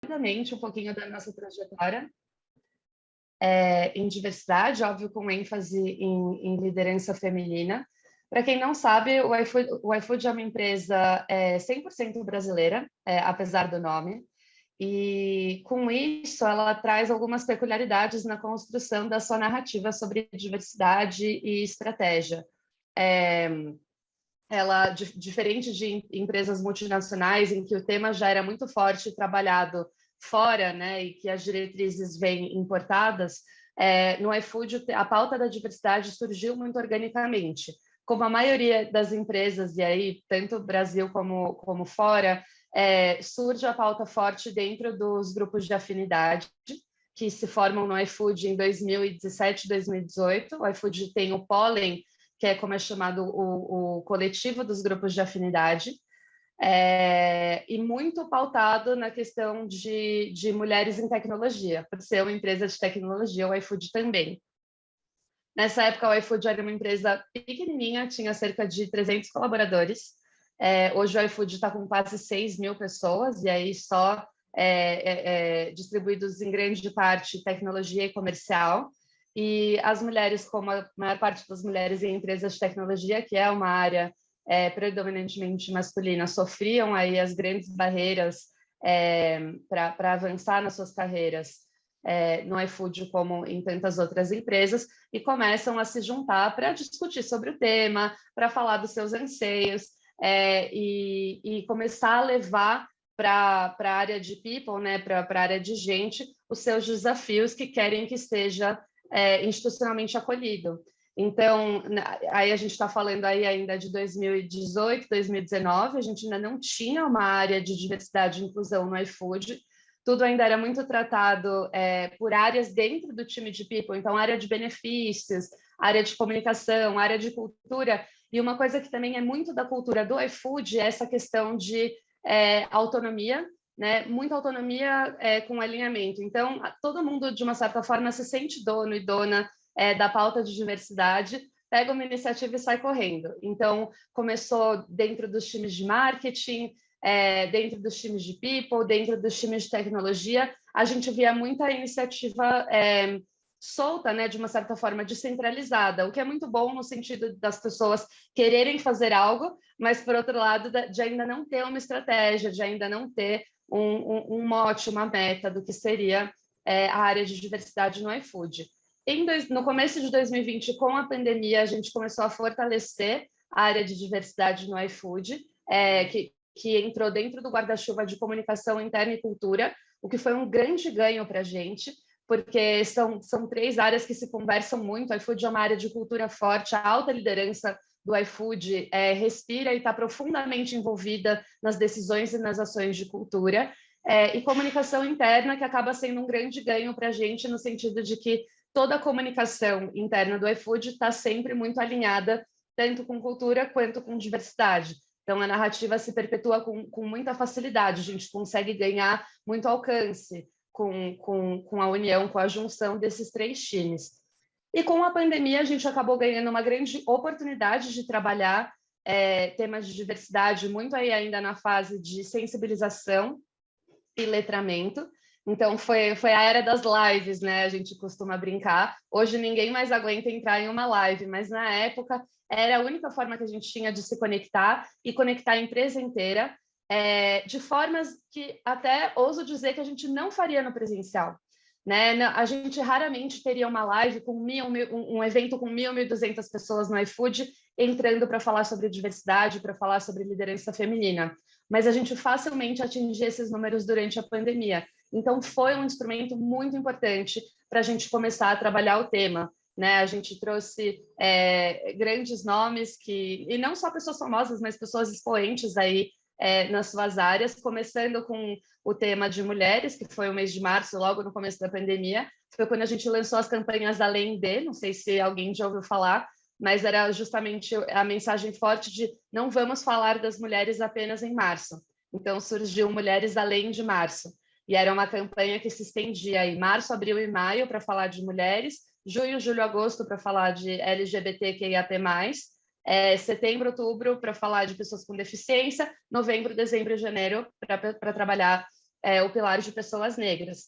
Rapidamente um pouquinho da nossa trajetória em diversidade, óbvio, com ênfase em liderança feminina. Para quem não sabe, o iFood é uma empresa 100% brasileira, apesar do nome, e com isso ela traz algumas peculiaridades na construção da sua narrativa sobre diversidade e estratégia. Ela, diferente de empresas multinacionais, em que o tema já era muito forte e trabalhado fora, né, e que as diretrizes vêm importadas, no iFood a pauta da diversidade surgiu muito organicamente. Como a maioria das empresas, e aí tanto Brasil como fora, surge a pauta forte dentro dos grupos de afinidade, que se formam no iFood em 2017, 2018. O iFood tem o Pólen, que é como é chamado o coletivo dos grupos de afinidade, e muito pautado na questão de mulheres em tecnologia, por ser uma empresa de tecnologia, o iFood também. Nessa época, o iFood era uma empresa pequenininha, tinha cerca de 300 colaboradores. Hoje o iFood está com quase 6 mil pessoas, e aí só distribuídos em grande parte tecnologia e comercial. E as mulheres, como a maior parte das mulheres em empresas de tecnologia, que é uma área predominantemente masculina, sofriam aí as grandes barreiras para avançar nas suas carreiras no iFood, como em tantas outras empresas, e começam a se juntar para discutir sobre o tema, para falar dos seus anseios, e começar a levar para a área de people, né, para a área de gente, os seus desafios que querem que esteja institucionalmente acolhido. Então, aí a gente está falando aí ainda de 2018, 2019, a gente ainda não tinha uma área de diversidade e inclusão no iFood, tudo ainda era muito tratado por áreas dentro do time de people, então área de benefícios, área de comunicação, área de cultura, e uma coisa que também é muito da cultura do iFood é essa questão de autonomia, né? Muita autonomia com alinhamento. Então, todo mundo, de uma certa forma, se sente dono e dona da pauta de diversidade, pega uma iniciativa e sai correndo. Então, começou dentro dos times de marketing, dentro dos times de people, dentro dos times de tecnologia, a gente via muita iniciativa solta, né, de uma certa forma descentralizada, o que é muito bom no sentido das pessoas quererem fazer algo, mas, por outro lado, de ainda não ter uma estratégia, de ainda não ter um mote, uma meta do que seria a área de diversidade no iFood. No começo de 2020, com a pandemia, a gente começou a fortalecer a área de diversidade no iFood, que entrou dentro do guarda-chuva de comunicação interna e cultura, o que foi um grande ganho para a gente, porque são 3 áreas que se conversam muito. O iFood é uma área de cultura forte, a alta liderança do iFood respira e está profundamente envolvida nas decisões e nas ações de cultura, e comunicação interna, que acaba sendo um grande ganho para a gente, no sentido de que toda a comunicação interna do iFood está sempre muito alinhada, tanto com cultura quanto com diversidade. Então, a narrativa se perpetua com muita facilidade, a gente consegue ganhar muito alcance com a união, com a junção desses 3 times. E com a pandemia, a gente acabou ganhando uma grande oportunidade de trabalhar temas de diversidade, muito aí ainda na fase de sensibilização e letramento. Então, foi a era das lives, né? A gente costuma brincar. Hoje, ninguém mais aguenta entrar em uma live, mas na época era a única forma que a gente tinha de se conectar e conectar a empresa inteira, de formas que até ouso dizer que a gente não faria no presencial. Né? A gente raramente teria uma live com um evento com 1.200 pessoas no iFood entrando para falar sobre diversidade, para falar sobre liderança feminina. Mas a gente facilmente atingia esses números durante a pandemia. Então, foi um instrumento muito importante para a gente começar a trabalhar o tema. Né? A gente trouxe grandes nomes, e não só pessoas famosas, mas pessoas expoentes aí nas suas áreas, começando com o tema de mulheres, que foi o mês de março, logo no começo da pandemia. Foi quando a gente lançou as campanhas Além de, não sei se alguém já ouviu falar, mas era justamente a mensagem forte de não vamos falar das mulheres apenas em março. Então, surgiu Mulheres Além de Março. E era uma campanha que se estendia aí março, abril e maio para falar de mulheres, junho, julho, agosto para falar de LGBTQIAP+, setembro, outubro para falar de pessoas com deficiência, novembro, dezembro e janeiro para trabalhar o pilar de pessoas negras.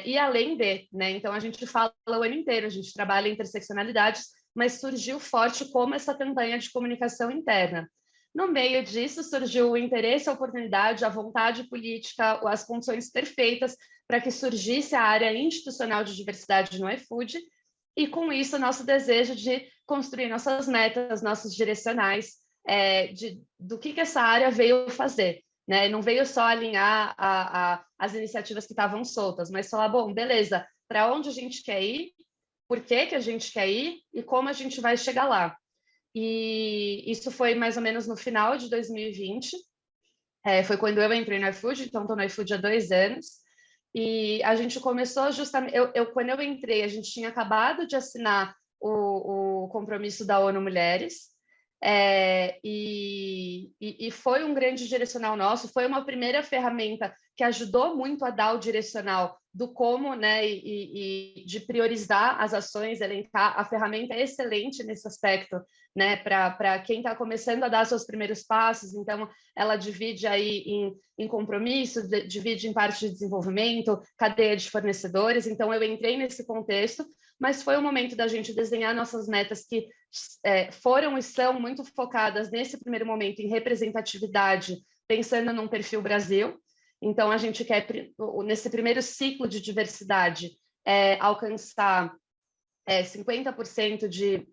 E além de, né, então a gente fala o ano inteiro, a gente trabalha interseccionalidades, mas surgiu forte como essa campanha de comunicação interna. No meio disso, surgiu o interesse, a oportunidade, a vontade política, as condições perfeitas para que surgisse a área institucional de diversidade no iFood, e com isso, nosso desejo de construir nossas metas, nossos direcionais, do que essa área veio fazer. Né? Não veio só alinhar as iniciativas que estavam soltas, mas falar, bom, beleza, para onde a gente quer ir, por que a gente quer ir e como a gente vai chegar lá. E isso foi mais ou menos no final de 2020, foi quando eu entrei no iFood, então estou no iFood há 2 anos, e a gente começou justamente, quando eu entrei, a gente tinha acabado de assinar o compromisso da ONU Mulheres, e foi um grande direcional nosso, foi uma primeira ferramenta que ajudou muito a dar o direcional do como, né, e de priorizar as ações, elencar. A ferramenta é excelente nesse aspecto, né, para quem está começando a dar seus primeiros passos. Então, ela divide aí em compromisso, divide em parte de desenvolvimento, cadeia de fornecedores. Então, eu entrei nesse contexto, mas foi o momento da gente desenhar nossas metas que foram e são muito focadas nesse primeiro momento em representatividade, pensando num perfil Brasil. Então, a gente quer, nesse primeiro ciclo de diversidade, alcançar 50% de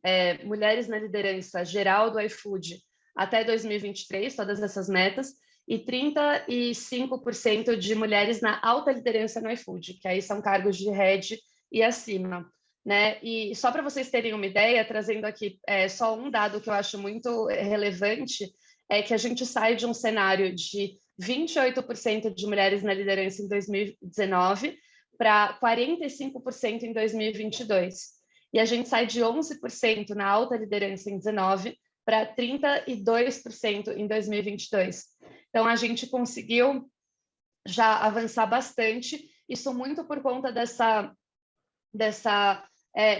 mulheres na liderança geral do iFood até 2023, todas essas metas, e 35% de mulheres na alta liderança no iFood, que aí são cargos de head e acima. Né? E só para vocês terem uma ideia, trazendo aqui só um dado que eu acho muito relevante, é que a gente sai de um cenário de 28% de mulheres na liderança em 2019 para 45% em 2022. E a gente sai de 11% na alta liderança em 19 para 32% em 2022. Então, a gente conseguiu já avançar bastante, isso muito por conta dessa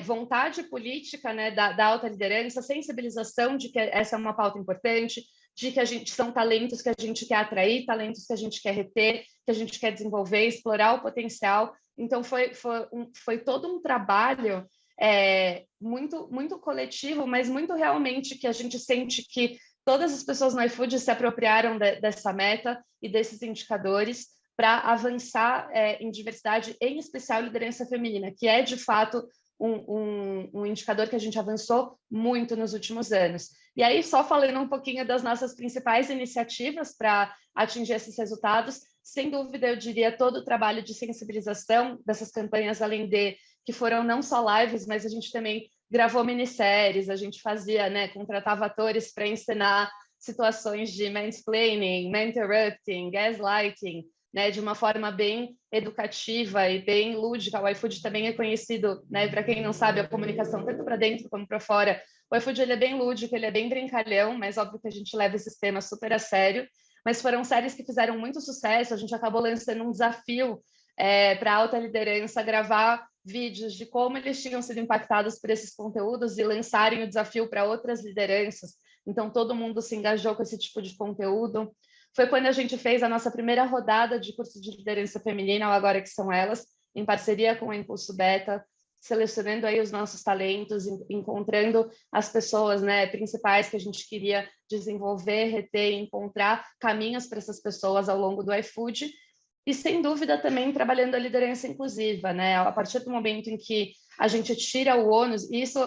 vontade política, né, da alta liderança, sensibilização de que essa é uma pauta importante, de que são talentos que a gente quer atrair, talentos que a gente quer reter, que a gente quer desenvolver, explorar o potencial. Então, foi todo um trabalho muito, muito coletivo, mas muito realmente que a gente sente que todas as pessoas no iFood se apropriaram dessa meta e desses indicadores para avançar em diversidade, em especial liderança feminina, que é, de fato, um indicador que a gente avançou muito nos últimos anos. E aí, só falando um pouquinho das nossas principais iniciativas para atingir esses resultados, sem dúvida, eu diria todo o trabalho de sensibilização dessas campanhas, além de que foram não só lives, mas a gente também gravou minisséries, a gente fazia, né, contratava atores para ensinar situações de mansplaining, interrupting, gaslighting, né, de uma forma bem educativa e bem lúdica. O iFood também é conhecido, né, para quem não sabe, a comunicação tanto para dentro como para fora. O iFood ele é bem lúdico, ele é bem brincalhão, mas óbvio que a gente leva esses temas super a sério. Mas foram séries que fizeram muito sucesso. A gente acabou lançando um desafio para a alta liderança gravar vídeos de como eles tinham sido impactados por esses conteúdos e lançarem o desafio para outras lideranças. Então, todo mundo se engajou com esse tipo de conteúdo. Foi quando a gente fez a nossa primeira rodada de curso de liderança feminina, ou Agora que São Elas, em parceria com o Impulso Beta, selecionando aí os nossos talentos, encontrando as pessoas, né, principais que a gente queria desenvolver, reter e encontrar caminhos para essas pessoas ao longo do iFood. E, sem dúvida, também trabalhando a liderança inclusiva, né? A partir do momento em que a gente tira o ônus, isso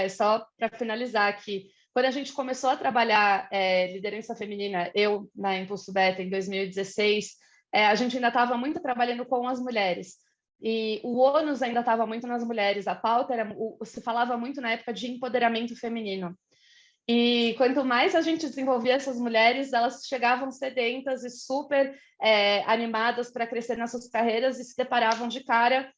só para finalizar aqui, quando a gente começou a trabalhar liderança feminina, eu na Impulso Beta em 2016, a gente ainda estava muito trabalhando com as mulheres. E o ônus ainda estava muito nas mulheres. A pauta se falava muito na época de empoderamento feminino. E quanto mais a gente desenvolvia essas mulheres, elas chegavam sedentas e super animadas para crescer nas suas carreiras e se deparavam de cara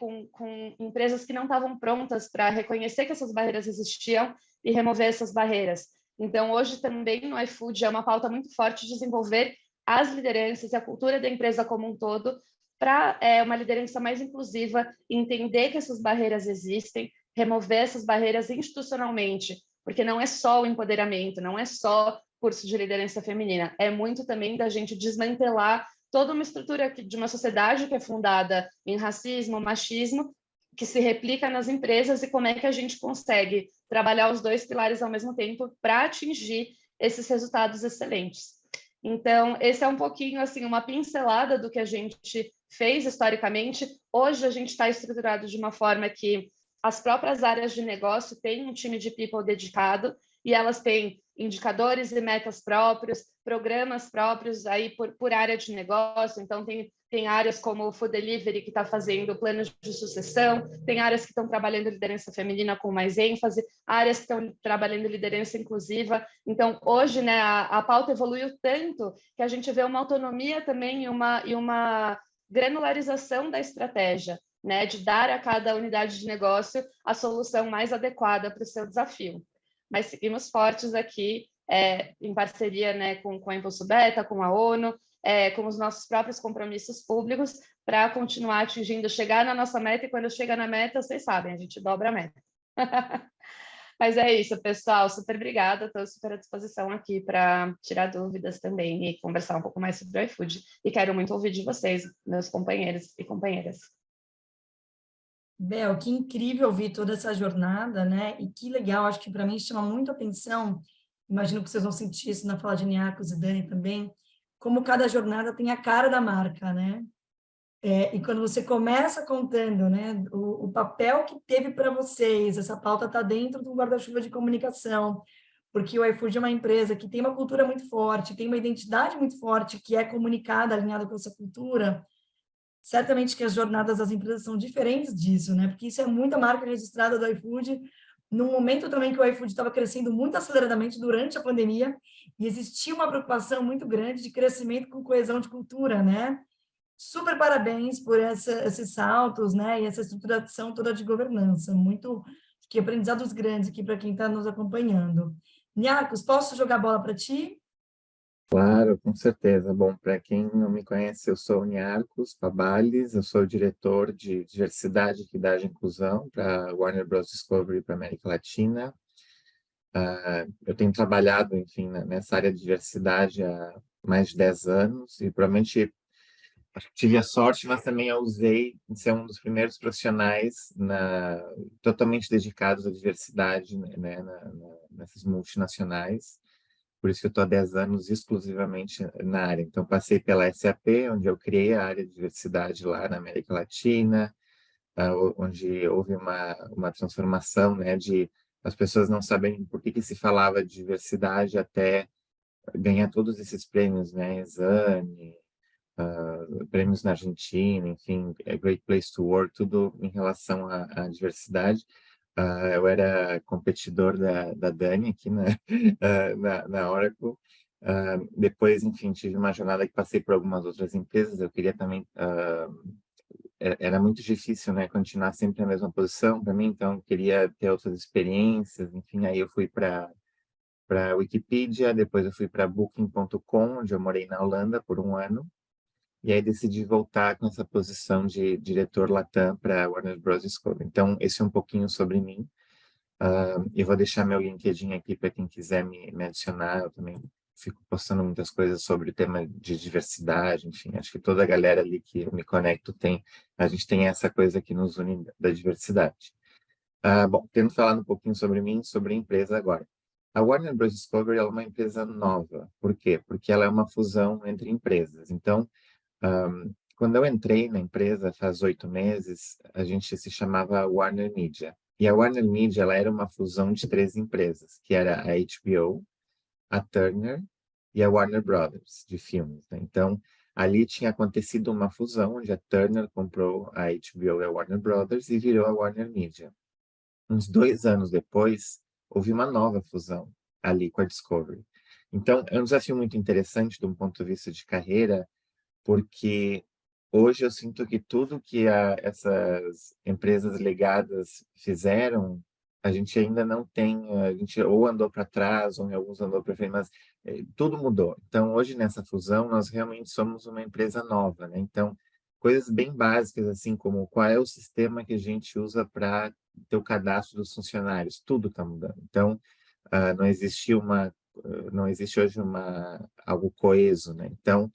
com empresas que não estavam prontas para reconhecer que essas barreiras existiam e remover essas barreiras. Então, hoje também no iFood é uma pauta muito forte de desenvolver as lideranças e a cultura da empresa como um todo para uma liderança mais inclusiva, entender que essas barreiras existem, remover essas barreiras institucionalmente, porque não é só o empoderamento, não é só curso de liderança feminina, é muito também da gente desmantelar toda uma estrutura de uma sociedade que é fundada em racismo, machismo, que se replica nas empresas, e como é que a gente consegue trabalhar os dois pilares ao mesmo tempo para atingir esses resultados excelentes. Então, esse é um pouquinho, assim, uma pincelada do que a gente fez historicamente. Hoje, a gente está estruturado de uma forma que as próprias áreas de negócio têm um time de people dedicado, e elas têm indicadores e metas próprios, programas próprios aí por área de negócio. Então, tem áreas como o Food Delivery, que está fazendo planos de sucessão, tem áreas que estão trabalhando liderança feminina com mais ênfase, áreas que estão trabalhando liderança inclusiva. Então, hoje, né, a pauta evoluiu tanto que a gente vê uma autonomia também e uma granularização da estratégia, né, de dar a cada unidade de negócio a solução mais adequada para o seu desafio. Mas seguimos fortes aqui, em parceria, né, com a Impulso Beta, com a ONU, com os nossos próprios compromissos públicos, para continuar atingindo, chegar na nossa meta, e quando chega na meta, vocês sabem, a gente dobra a meta. Mas é isso, pessoal, super obrigada, estou super à disposição aqui para tirar dúvidas também e conversar um pouco mais sobre o iFood, e quero muito ouvir de vocês, meus companheiros e companheiras. Bel, que incrível ouvir toda essa jornada, né? E que legal, acho que para mim chama muito atenção, imagino que vocês vão sentir isso na fala de Niarcos e Dani também, como cada jornada tem a cara da marca, né? E quando você começa contando, né, o papel que teve para vocês, essa pauta está dentro do guarda-chuva de comunicação, porque o iFood é uma empresa que tem uma cultura muito forte, tem uma identidade muito forte, que é comunicada, alinhada com essa cultura. Certamente que as jornadas das empresas são diferentes disso, né? Porque isso é muita marca registrada do iFood, num momento também que o iFood estava crescendo muito aceleradamente durante a pandemia, e existia uma preocupação muito grande de crescimento com coesão de cultura, né? Super parabéns por esses saltos, né? E essa estruturação toda de governança. Muito que aprendizados grandes aqui para quem está nos acompanhando. Niarcos, posso jogar a bola para ti? Claro, com certeza. Bom, para quem não me conhece, eu sou o Niarcos Pabales, eu sou o diretor de diversidade, equidade e inclusão para Warner Bros. Discovery para América Latina. Eu tenho trabalhado, enfim, nessa área de diversidade há mais de 10 anos e provavelmente tive a sorte, mas também a usei de ser um dos primeiros profissionais totalmente dedicados à diversidade, né, nessas multinacionais. Por isso que eu estou há 10 anos exclusivamente na área. Então, passei pela SAP, onde eu criei a área de diversidade lá na América Latina, onde houve uma transformação, né, de as pessoas não sabem por que se falava de diversidade até ganhar todos esses prêmios, né, Exame, prêmios na Argentina, enfim, Great Place to Work, tudo em relação à diversidade. Eu era competidor da Dani aqui na Oracle. Depois, enfim, tive uma jornada que passei por algumas outras empresas. Eu queria também. Era muito difícil, né, continuar sempre na mesma posição para mim, então eu queria ter outras experiências. Enfim, aí eu fui para Wikipedia, depois eu fui para Booking.com, onde eu morei na Holanda por um ano. E aí decidi voltar com essa posição de diretor Latam para Warner Bros. Discovery. Então, esse é um pouquinho sobre mim. Eu vou deixar meu LinkedIn aqui para quem quiser me adicionar. Eu também fico postando muitas coisas sobre o tema de diversidade, enfim, acho que toda a galera ali que eu me conecto a gente tem essa coisa que nos une da diversidade. Bom, tendo falado um pouquinho sobre mim, sobre a empresa agora. A Warner Bros. Discovery é uma empresa nova. Por quê? Porque ela é uma fusão entre empresas. Então, quando eu entrei na empresa faz 8 meses, a gente se chamava Warner Media. E a Warner Media ela era uma fusão de 3 empresas, que era a HBO, a Turner e a Warner Brothers, de filmes, né? Então, ali tinha acontecido uma fusão, onde a Turner comprou a HBO e a Warner Brothers e virou a Warner Media. Uns 2 anos depois, houve uma nova fusão ali com a Discovery. Então, é um desafio muito interessante de um ponto de vista de carreira, porque hoje eu sinto que tudo que essas empresas ligadas fizeram, a gente ainda não tem, a gente ou andou para trás, ou em alguns andou para frente, mas tudo mudou. Então, hoje nessa fusão, nós realmente somos uma empresa nova, né? Então, coisas bem básicas, assim como qual é o sistema que a gente usa para ter o cadastro dos funcionários, tudo está mudando. Então, não existe não existe hoje algo coeso, né? Então,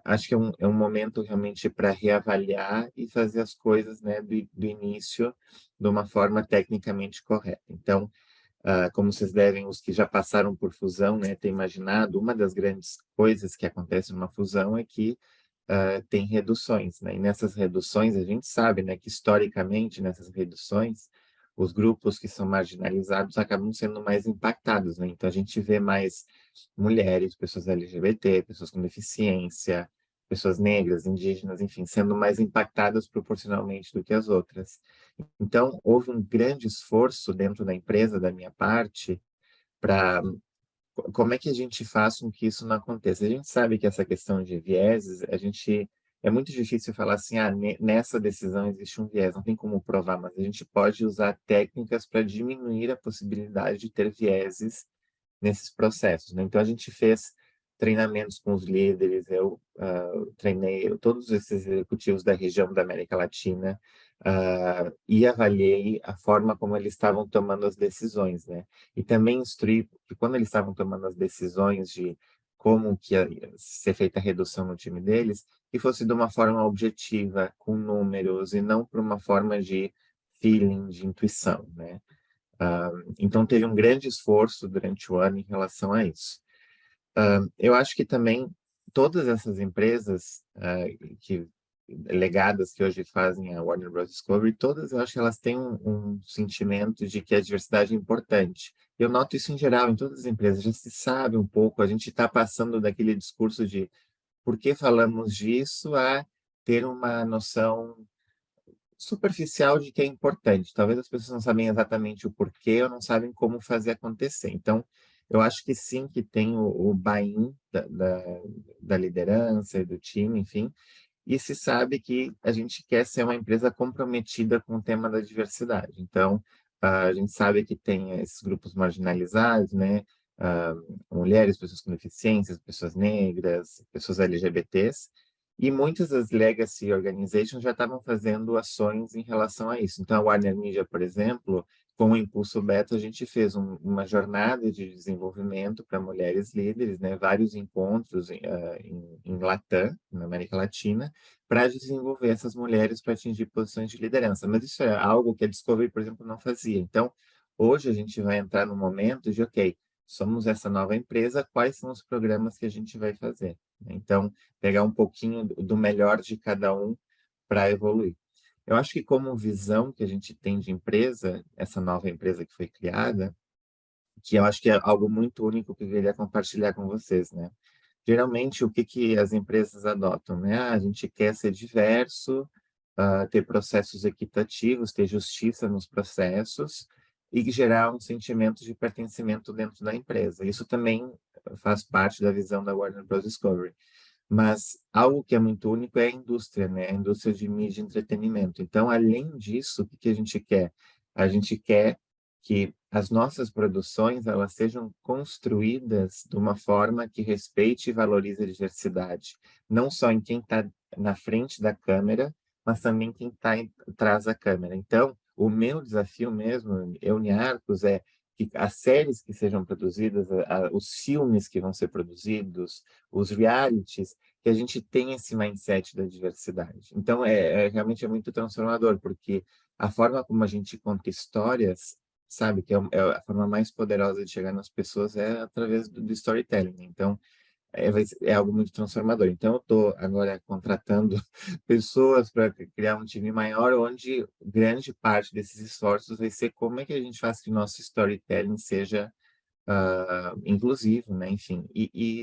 acho que é um momento realmente para reavaliar e fazer as coisas, né, do início de uma forma tecnicamente correta. Então, como vocês devem, os que já passaram por fusão, né, ter imaginado, uma das grandes coisas que acontece numa fusão é que tem reduções, né? E nessas reduções, a gente sabe, né, que historicamente, nessas reduções, os grupos que são marginalizados acabam sendo mais impactados, né? Então, a gente vê mais mulheres, pessoas LGBT, pessoas com deficiência, pessoas negras, indígenas, enfim, sendo mais impactadas proporcionalmente do que as outras. Então, houve um grande esforço dentro da empresa, da minha parte, para como é que a gente faz com que isso não aconteça? A gente sabe que essa questão de vieses, a gente é muito difícil falar assim, nessa decisão existe um viés, não tem como provar, mas a gente pode usar técnicas para diminuir a possibilidade de ter vieses nesses processos, né? Então a gente fez treinamentos com os líderes, eu treinei todos esses executivos da região da América Latina e avaliei a forma como eles estavam tomando as decisões, né? E também instruí que quando eles estavam tomando as decisões de como que ia ser feita a redução no time deles, que fosse de uma forma objetiva, com números, e não por uma forma de feeling, de intuição, né? Então, teve um grande esforço durante o ano em relação a isso. Eu acho que também todas essas empresas que legadas que hoje fazem a Warner Bros. Discovery, todas eu acho que elas têm um sentimento de que a diversidade é importante. Eu noto isso em geral, em todas as empresas, já se sabe um pouco, a gente está passando daquele discurso de por que falamos disso a ter uma noção superficial de que é importante. Talvez as pessoas não sabem exatamente o porquê ou não sabem como fazer acontecer. Então, eu acho que sim, que tem o buy-in da liderança e do time, enfim, e se sabe que a gente quer ser uma empresa comprometida com o tema da diversidade. Então, a gente sabe que tem esses grupos marginalizados, né? Ah, mulheres, pessoas com deficiências, pessoas negras, pessoas LGBTs, e muitas das legacy organizations já estavam fazendo ações em relação a isso. Então, a Warner Media, por exemplo, com o Impulso Beta, a gente fez uma jornada de desenvolvimento para mulheres líderes, né? Vários encontros em Latam, na América Latina, para desenvolver essas mulheres para atingir posições de liderança. Mas isso é algo que a Discovery, por exemplo, não fazia. Então, hoje a gente vai entrar no momento de, ok, somos essa nova empresa, quais são os programas que a gente vai fazer? Então, pegar um pouquinho do melhor de cada um para evoluir. Eu acho que como visão que a gente tem de empresa, essa nova empresa que foi criada, que eu acho que é algo muito único que eu queria compartilhar com vocês, né? Geralmente, o que que as empresas adotam, né? A gente quer ser diverso, ter processos equitativos, ter justiça nos processos e gerar um sentimento de pertencimento dentro da empresa. Isso também faz parte da visão da Warner Bros. Discovery. Mas algo que é muito único é a indústria, né? A indústria de mídia e entretenimento. Então, além disso, o que que a gente quer? A gente quer que as nossas produções elas sejam construídas de uma forma que respeite e valorize a diversidade, não só em quem está na frente da câmera, mas também quem está atrás da câmera. Então, o meu desafio mesmo, Euniarcos, é que as séries que sejam produzidas, os filmes que vão ser produzidos, os realities, que a gente tenha esse mindset da diversidade. Então, realmente é muito transformador, porque a forma como a gente conta histórias, sabe, que é a forma mais poderosa de chegar nas pessoas é através do storytelling. Então, é algo muito transformador. Então, eu estou agora contratando pessoas para criar um time maior, onde grande parte desses esforços vai ser como é que a gente faz que o nosso storytelling seja inclusivo, né? Enfim,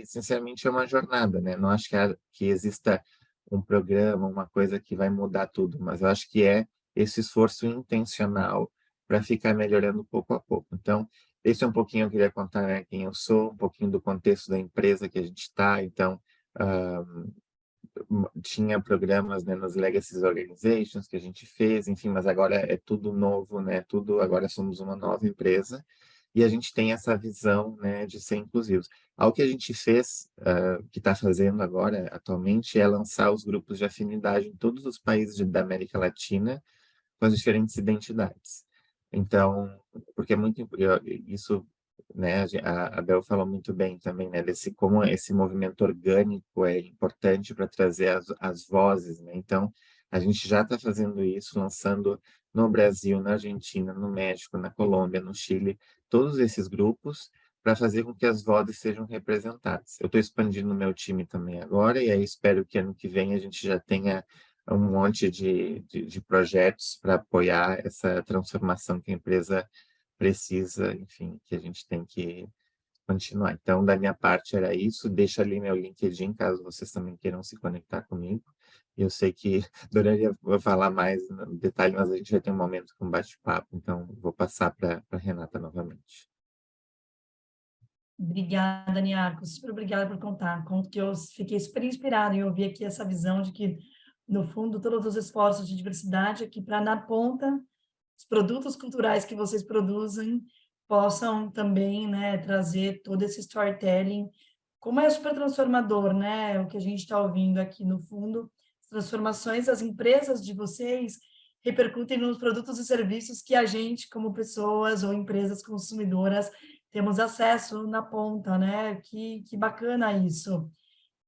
sinceramente é uma jornada, né? Não acho que exista um programa, uma coisa que vai mudar tudo, mas eu acho que é esse esforço intencional para ficar melhorando pouco a pouco. Então, esse é um pouquinho eu queria contar, né, quem eu sou, um pouquinho do contexto da empresa que a gente está. Então, ah, tinha programas, né, nas Legacy Organizations que a gente fez, enfim, mas agora é tudo novo, né? Tudo agora somos uma nova empresa e a gente tem essa visão, né, de ser inclusivos. Algo que a gente fez, que está fazendo agora, atualmente, é lançar os grupos de afinidade em todos os países da América Latina com as diferentes identidades. Então, porque é muito isso né? A Bel falou muito bem também, né? Desse como esse movimento orgânico é importante para trazer as vozes, né? Então, a gente já está fazendo isso, lançando no Brasil, na Argentina, no México, na Colômbia, no Chile, todos esses grupos para fazer com que as vozes sejam representadas. Eu estou expandindo o meu time também agora, e aí espero que ano que vem a gente já tenha um monte de projetos para apoiar essa transformação que a empresa precisa, enfim, que a gente tem que continuar. Então, da minha parte era isso. Deixa ali meu LinkedIn, caso vocês também queiram se conectar comigo. Eu sei que adoraria falar mais no detalhe, mas a gente vai ter um momento com bate-papo, então vou passar para a Renata novamente. Obrigada, Niarco. Super obrigada por contar. Conto que eu fiquei super inspirada em ouvir aqui essa visão de que, no fundo, todos os esforços de diversidade aqui para, na ponta, os produtos culturais que vocês produzem possam também, né, trazer todo esse storytelling. Como é super transformador, né? O que a gente está ouvindo aqui, no fundo, as transformações, as empresas de vocês repercutem nos produtos e serviços que a gente, como pessoas ou empresas consumidoras, temos acesso na ponta, né? Que bacana isso.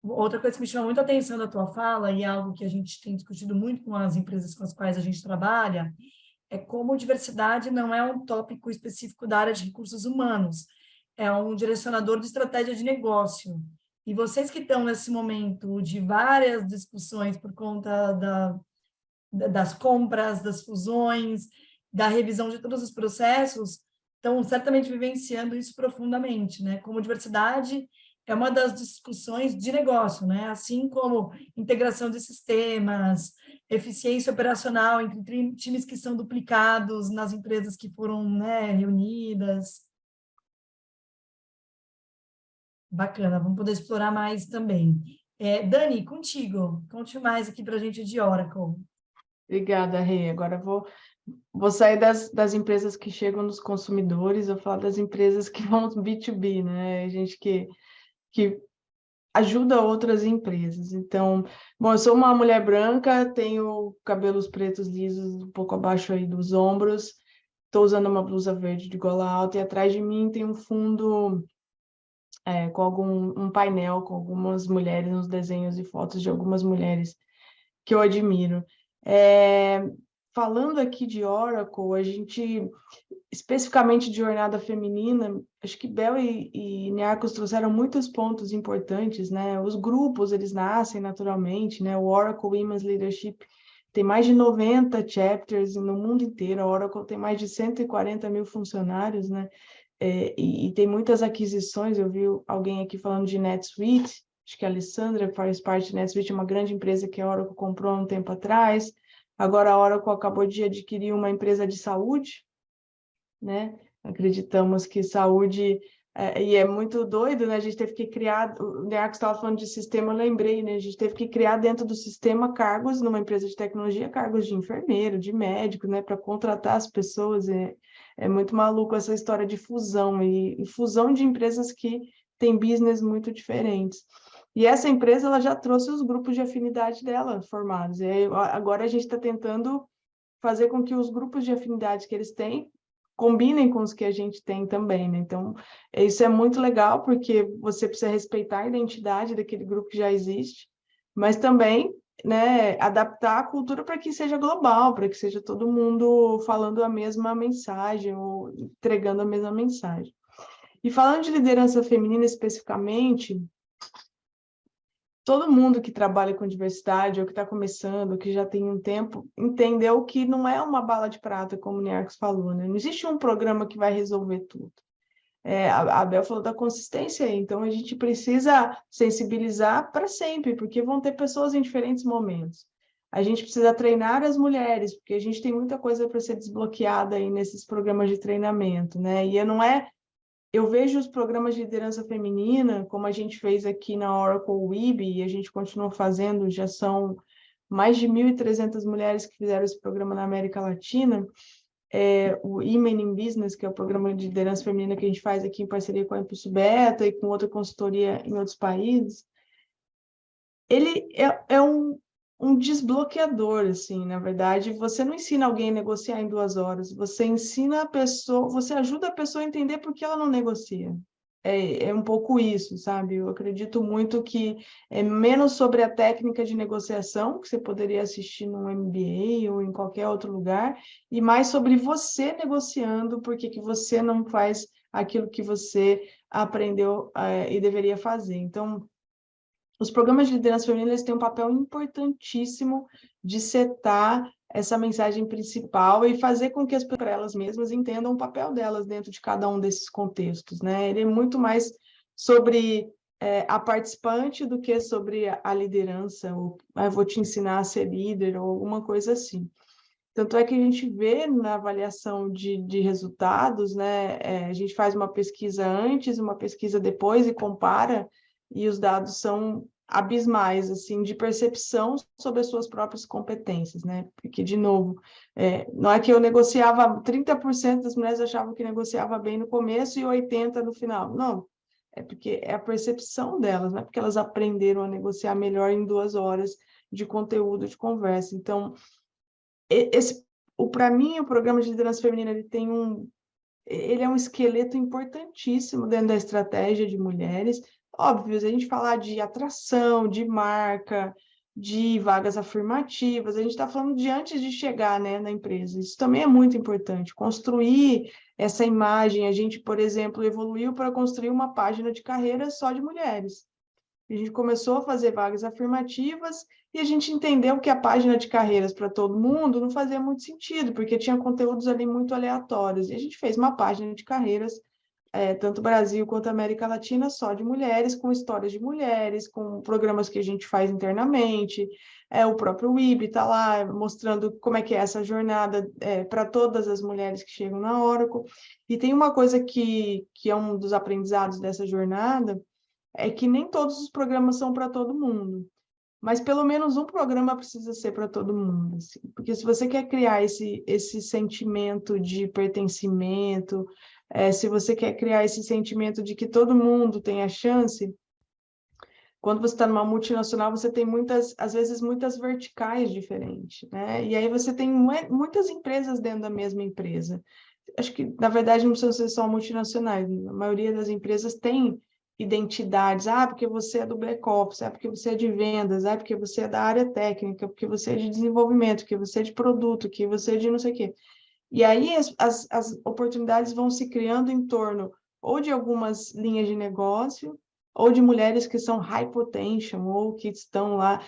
Outra coisa que me chama muito a atenção da tua fala, e é algo que a gente tem discutido muito com as empresas com as quais a gente trabalha, é como diversidade não é um tópico específico da área de recursos humanos, é um direcionador de estratégia de negócio. E vocês que estão nesse momento de várias discussões por conta das compras, das fusões, da revisão de todos os processos, estão certamente vivenciando isso profundamente, né? Como diversidade é uma das discussões de negócio, né? Assim como integração de sistemas, eficiência operacional entre times que são duplicados nas empresas que foram, né, reunidas. Bacana, vamos poder explorar mais também. Dani, contigo, conte mais aqui para a gente de Oracle. Obrigada, Rê. Agora vou sair das empresas que chegam nos consumidores, vou falar das empresas que vão B2B, né? Gente que ajuda outras empresas. Então, bom, eu sou uma mulher branca, tenho cabelos pretos lisos, um pouco abaixo aí dos ombros, estou usando uma blusa verde de gola alta e atrás de mim tem um fundo com um painel com algumas mulheres, uns desenhos e fotos de algumas mulheres que eu admiro. Falando aqui de Oracle, a gente, especificamente de jornada feminina, acho que Bel e Niarcos trouxeram muitos pontos importantes, né? Os grupos, eles nascem naturalmente, né? O Oracle Women's Leadership tem mais de 90 chapters no mundo inteiro, a Oracle tem mais de 140 mil funcionários, né? E tem muitas aquisições, eu vi alguém aqui falando de NetSuite, acho que a Alessandra faz parte da NetSuite, uma grande empresa que a Oracle comprou há um tempo atrás. Agora a Oracle acabou de adquirir uma empresa de saúde, né? Acreditamos que saúde... e é muito doido, né? A gente teve que criar... O Niarcos estava falando de sistema, eu lembrei, né? A gente teve que criar dentro do sistema cargos, numa empresa de tecnologia, cargos de enfermeiro, de médico, né? Para contratar as pessoas. É muito maluco essa história de fusão, e fusão de empresas que têm business muito diferentes. E essa empresa ela já trouxe os grupos de afinidade dela formados. E aí, agora a gente está tentando fazer com que os grupos de afinidade que eles têm combinem com os que a gente tem também, né? Então, isso é muito legal, porque você precisa respeitar a identidade daquele grupo que já existe, mas também, né, adaptar a cultura para que seja global, para que seja todo mundo falando a mesma mensagem ou entregando a mesma mensagem. E falando de liderança feminina especificamente, todo mundo que trabalha com diversidade, ou que está começando, ou que já tem um tempo, entendeu que não é uma bala de prata, como o Niarcos falou, né? Não existe um programa que vai resolver tudo. A Bel falou da consistência aí, então a gente precisa sensibilizar para sempre, porque vão ter pessoas em diferentes momentos. A gente precisa treinar as mulheres, porque a gente tem muita coisa para ser desbloqueada aí nesses programas de treinamento, né? E não é... Eu vejo os programas de liderança feminina, como a gente fez aqui na Oracle WIB, e a gente continua fazendo, já são mais de 1.300 mulheres que fizeram esse programa na América Latina. O Women in Business, que é o programa de liderança feminina que a gente faz aqui em parceria com a Impulso Beta e com outra consultoria em outros países. Ele é um um desbloqueador, assim, na verdade, você não ensina alguém a negociar em 2 horas, você ensina a pessoa, você ajuda a pessoa a entender por que ela não negocia. É um pouco isso, sabe? Eu acredito muito que é menos sobre a técnica de negociação, que você poderia assistir num MBA ou em qualquer outro lugar, e mais sobre você negociando, porque que você não faz aquilo que você aprendeu e deveria fazer. Então, os programas de liderança feminina eles têm um papel importantíssimo de setar essa mensagem principal e fazer com que as pessoas, elas mesmas, entendam o papel delas dentro de cada um desses contextos, né? Ele é muito mais sobre a participante do que sobre a liderança, ou eu vou te ensinar a ser líder, ou alguma coisa assim. Tanto é que a gente vê na avaliação de resultados, né? A gente faz uma pesquisa antes, uma pesquisa depois e compara, e os dados são abismais, assim, de percepção sobre as suas próprias competências, né? Porque, de novo, não é que eu negociava, 30% das mulheres achavam que negociava bem no começo e 80% no final. Não, é porque é a percepção delas, não é porque elas aprenderam a negociar melhor em 2 horas de conteúdo de conversa. Então, para mim, o programa de liderança feminina ele é um esqueleto importantíssimo dentro da estratégia de mulheres. Óbvio, se a gente falar de atração, de marca, de vagas afirmativas, a gente está falando de antes de chegar, né, na empresa. Isso também é muito importante. Construir essa imagem, a gente, por exemplo, evoluiu para construir uma página de carreira só de mulheres. A gente começou a fazer vagas afirmativas e a gente entendeu que a página de carreiras para todo mundo não fazia muito sentido, porque tinha conteúdos ali muito aleatórios. E a gente fez uma página de carreiras, tanto Brasil quanto América Latina, só de mulheres, com histórias de mulheres, com programas que a gente faz internamente. O próprio WIB está lá mostrando como é que é essa jornada para todas as mulheres que chegam na Oracle. E tem uma coisa que é um dos aprendizados dessa jornada, é que nem todos os programas são para todo mundo, mas pelo menos um programa precisa ser para todo mundo, assim. Porque se você quer criar esse sentimento de pertencimento, se você quer criar esse sentimento de que todo mundo tem a chance, quando você está numa multinacional, você tem às vezes, muitas verticais diferentes, né? E aí você tem muitas empresas dentro da mesma empresa. Acho que, na verdade, não precisam ser só multinacionais. A maioria das empresas tem identidades. Porque você é do back-office, porque você é de vendas, porque você é da área técnica, porque você é de desenvolvimento, porque você é de produto, que você é de não sei o quê. E aí as oportunidades vão se criando em torno ou de algumas linhas de negócio, ou de mulheres que são high potential, ou que estão lá.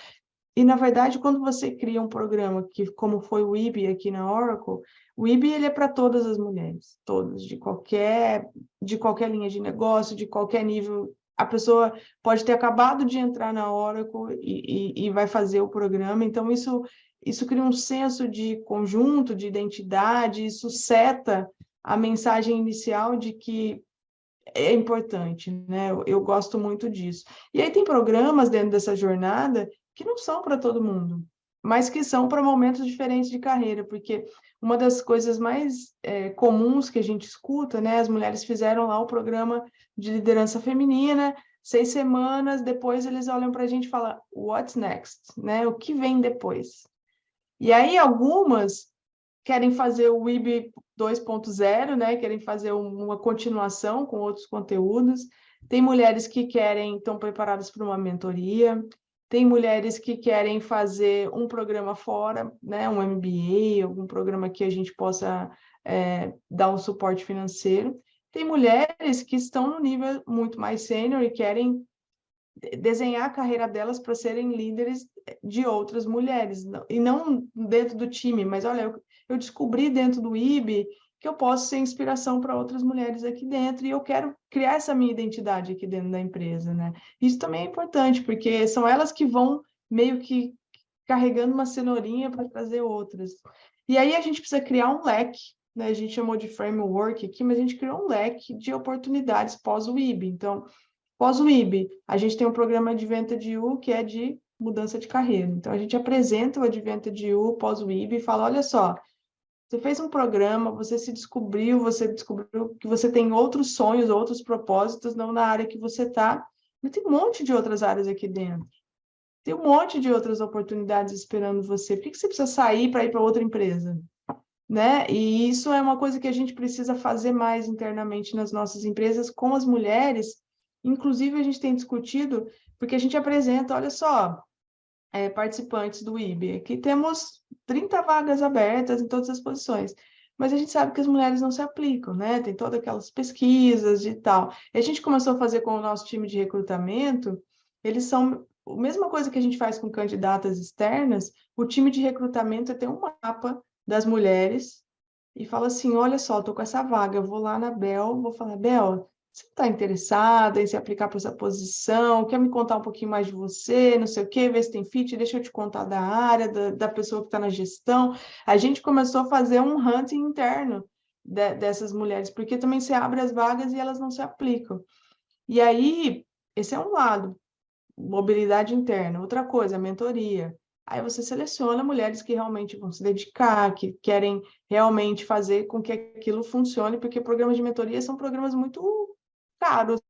E, na verdade, quando você cria um programa, como foi o IB aqui na Oracle, o IB ele é para todas as mulheres, todas, de qualquer linha de negócio, de qualquer nível. A pessoa pode ter acabado de entrar na Oracle e vai fazer o programa. Então, isso cria um senso de conjunto, de identidade, isso seta a mensagem inicial de que é importante, né? Eu gosto muito disso. E aí tem programas dentro dessa jornada que não são para todo mundo, mas que são para momentos diferentes de carreira, porque uma das coisas mais comuns que a gente escuta, né? As mulheres fizeram lá o programa de liderança feminina, 6 semanas, depois eles olham para a gente e falam, what's next? Né? O que vem depois? E aí algumas querem fazer o IB 2.0, né? Querem fazer uma continuação com outros conteúdos. Tem mulheres que estão preparadas para uma mentoria. Tem mulheres que querem fazer um programa fora, né? Um MBA, algum programa que a gente possa dar um suporte financeiro. Tem mulheres que estão no nível muito mais sênior e querem desenhar a carreira delas para serem líderes de outras mulheres, e não dentro do time, mas olha, eu descobri dentro do IB que eu posso ser inspiração para outras mulheres aqui dentro, e eu quero criar essa minha identidade aqui dentro da empresa, né? Isso também é importante, porque são elas que vão meio que carregando uma cenourinha para trazer outras. E aí a gente precisa criar um leque, né? A gente chamou de framework aqui, mas a gente criou um leque de oportunidades pós o IB. Então, pós o IB, a gente tem um programa Advantage U, que é de mudança de carreira. Então, a gente apresenta o Advantage U pós o IB e fala, olha só, você fez um programa, você descobriu que você tem outros sonhos, outros propósitos, não na área que você está, mas tem um monte de outras áreas aqui dentro. tem um monte de outras oportunidades esperando você. Por que você precisa sair para ir para outra empresa? Né? E isso é uma coisa que a gente precisa fazer mais internamente nas nossas empresas com as mulheres. Inclusive, a gente tem discutido, porque a gente apresenta, olha só, participantes do IB. Aqui temos 30 vagas abertas em todas as posições, mas a gente sabe que as mulheres não se aplicam, né? Tem todas aquelas pesquisas e tal. E a gente começou a fazer com o nosso time de recrutamento, eles são a mesma coisa que a gente faz com candidatas externas, o time de recrutamento tem um mapa das mulheres e fala assim, olha só, estou com essa vaga, eu vou lá na Bel, vou falar, Bel, você está interessada em se aplicar para essa posição? Quer me contar um pouquinho mais de você? Não sei o quê, ver se tem fit? Deixa eu te contar da área, da pessoa que está na gestão. A gente começou a fazer um hunting interno dessas mulheres, porque também se abre as vagas e elas não se aplicam. E aí, esse é um lado, mobilidade interna. Outra coisa, mentoria. Aí você seleciona mulheres que realmente vão se dedicar, que querem realmente fazer com que aquilo funcione, porque programas de mentoria são programas muito caros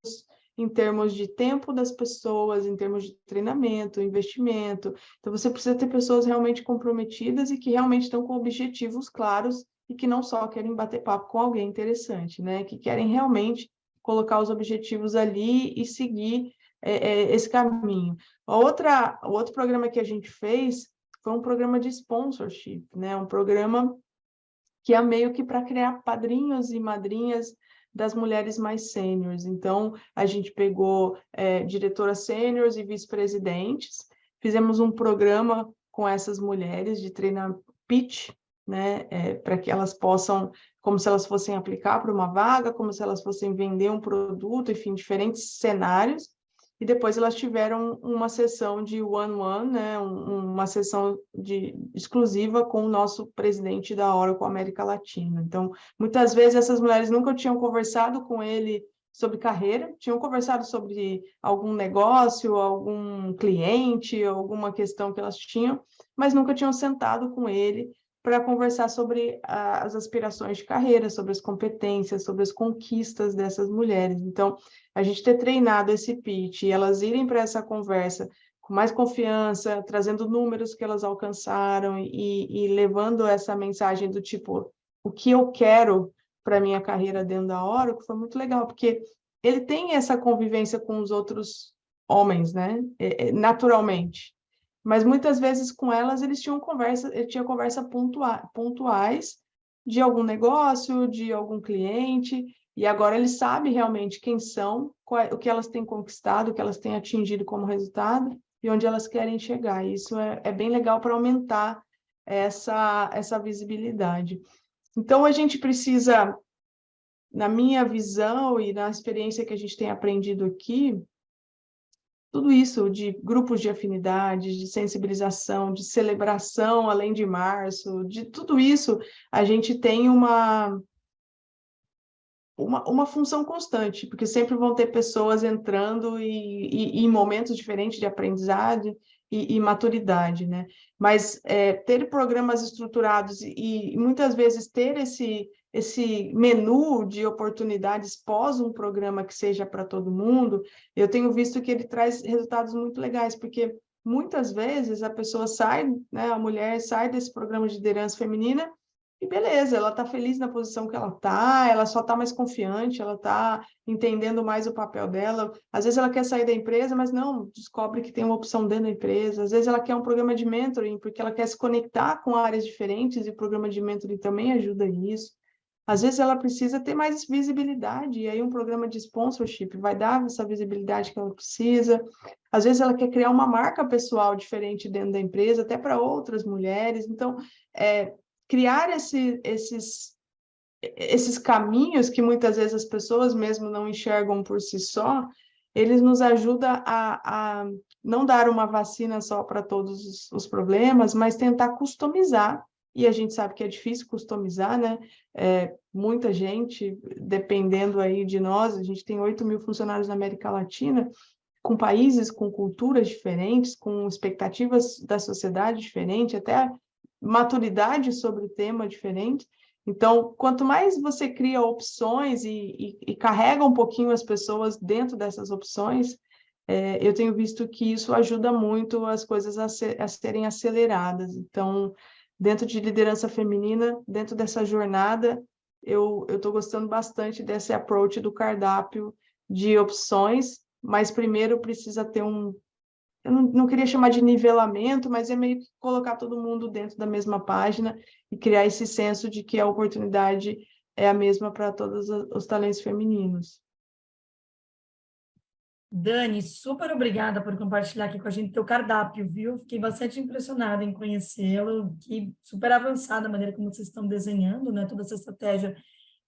em termos de tempo das pessoas, em termos de treinamento, investimento. Então, você precisa ter pessoas realmente comprometidas e que realmente estão com objetivos claros e que não só querem bater papo com alguém interessante, né? Que querem realmente colocar os objetivos ali e seguir esse caminho. O outro programa que a gente fez foi um programa de sponsorship, né? Um programa que é meio que para criar padrinhos e madrinhas das mulheres mais sêniores. Então, a gente pegou diretoras sêniores e vice-presidentes, fizemos um programa com essas mulheres de treinar pitch, né, para que elas possam, como se elas fossem aplicar para uma vaga, como se elas fossem vender um produto, enfim, diferentes cenários. E depois elas tiveram uma sessão de one-on-one, né, uma sessão exclusiva com o nosso presidente da Oracle América Latina. Então, muitas vezes essas mulheres nunca tinham conversado com ele sobre carreira, tinham conversado sobre algum negócio, algum cliente, alguma questão que elas tinham, mas nunca tinham sentado com ele para conversar sobre as aspirações de carreira, sobre as competências, sobre as conquistas dessas mulheres. Então, a gente ter treinado esse pitch e elas irem para essa conversa com mais confiança, trazendo números que elas alcançaram e levando essa mensagem do tipo, o que eu quero para a minha carreira dentro da Oracle, foi muito legal, porque ele tem essa convivência com os outros homens, né? Naturalmente. Mas muitas vezes com elas ele tinha conversa pontuais de algum negócio, de algum cliente, e agora ele sabe realmente quem são, o que elas têm conquistado, o que elas têm atingido como resultado e onde elas querem chegar. E isso é bem legal para aumentar essa visibilidade. Então, a gente precisa, na minha visão e na experiência que a gente tem aprendido aqui, tudo isso de grupos de afinidade, de sensibilização, de celebração além de março, de tudo isso, a gente tem uma função constante, porque sempre vão ter pessoas entrando em momentos diferentes de aprendizado e maturidade, né? Mas ter programas estruturados e muitas vezes ter esse menu de oportunidades pós um programa que seja para todo mundo, eu tenho visto que ele traz resultados muito legais, porque muitas vezes a pessoa sai, né, a mulher sai desse programa de liderança feminina e beleza, ela está feliz na posição que ela está, ela só está mais confiante, ela está entendendo mais o papel dela. Às vezes ela quer sair da empresa, mas não, descobre que tem uma opção dentro da empresa. Às vezes ela quer um programa de mentoring, porque ela quer se conectar com áreas diferentes, e o programa de mentoring também ajuda nisso. Às vezes ela precisa ter mais visibilidade, e aí um programa de sponsorship vai dar essa visibilidade que ela precisa. Às vezes ela quer criar uma marca pessoal diferente dentro da empresa, até para outras mulheres. Então, criar esses caminhos que muitas vezes as pessoas mesmo não enxergam por si só, eles nos ajudam a não dar uma vacina só para todos os problemas, mas tentar customizar, e a gente sabe que é difícil customizar, né? Muita gente, dependendo aí de nós, a gente tem 8.000 funcionários na América Latina, com países, com culturas diferentes, com expectativas da sociedade diferentes, até maturidade sobre o tema diferente. Então, quanto mais você cria opções e carrega um pouquinho as pessoas dentro dessas opções, eu tenho visto que isso ajuda muito as coisas a serem aceleradas. Então, dentro de liderança feminina, dentro dessa jornada, eu estou gostando bastante desse approach do cardápio de opções, mas primeiro precisa ter eu não queria chamar de nivelamento, mas é meio que colocar todo mundo dentro da mesma página e criar esse senso de que a oportunidade é a mesma para todos os talentos femininos. Dani, super obrigada por compartilhar aqui com a gente teu cardápio, viu? Fiquei bastante impressionada em conhecê-lo, que super avançada a maneira como vocês estão desenhando, né, toda essa estratégia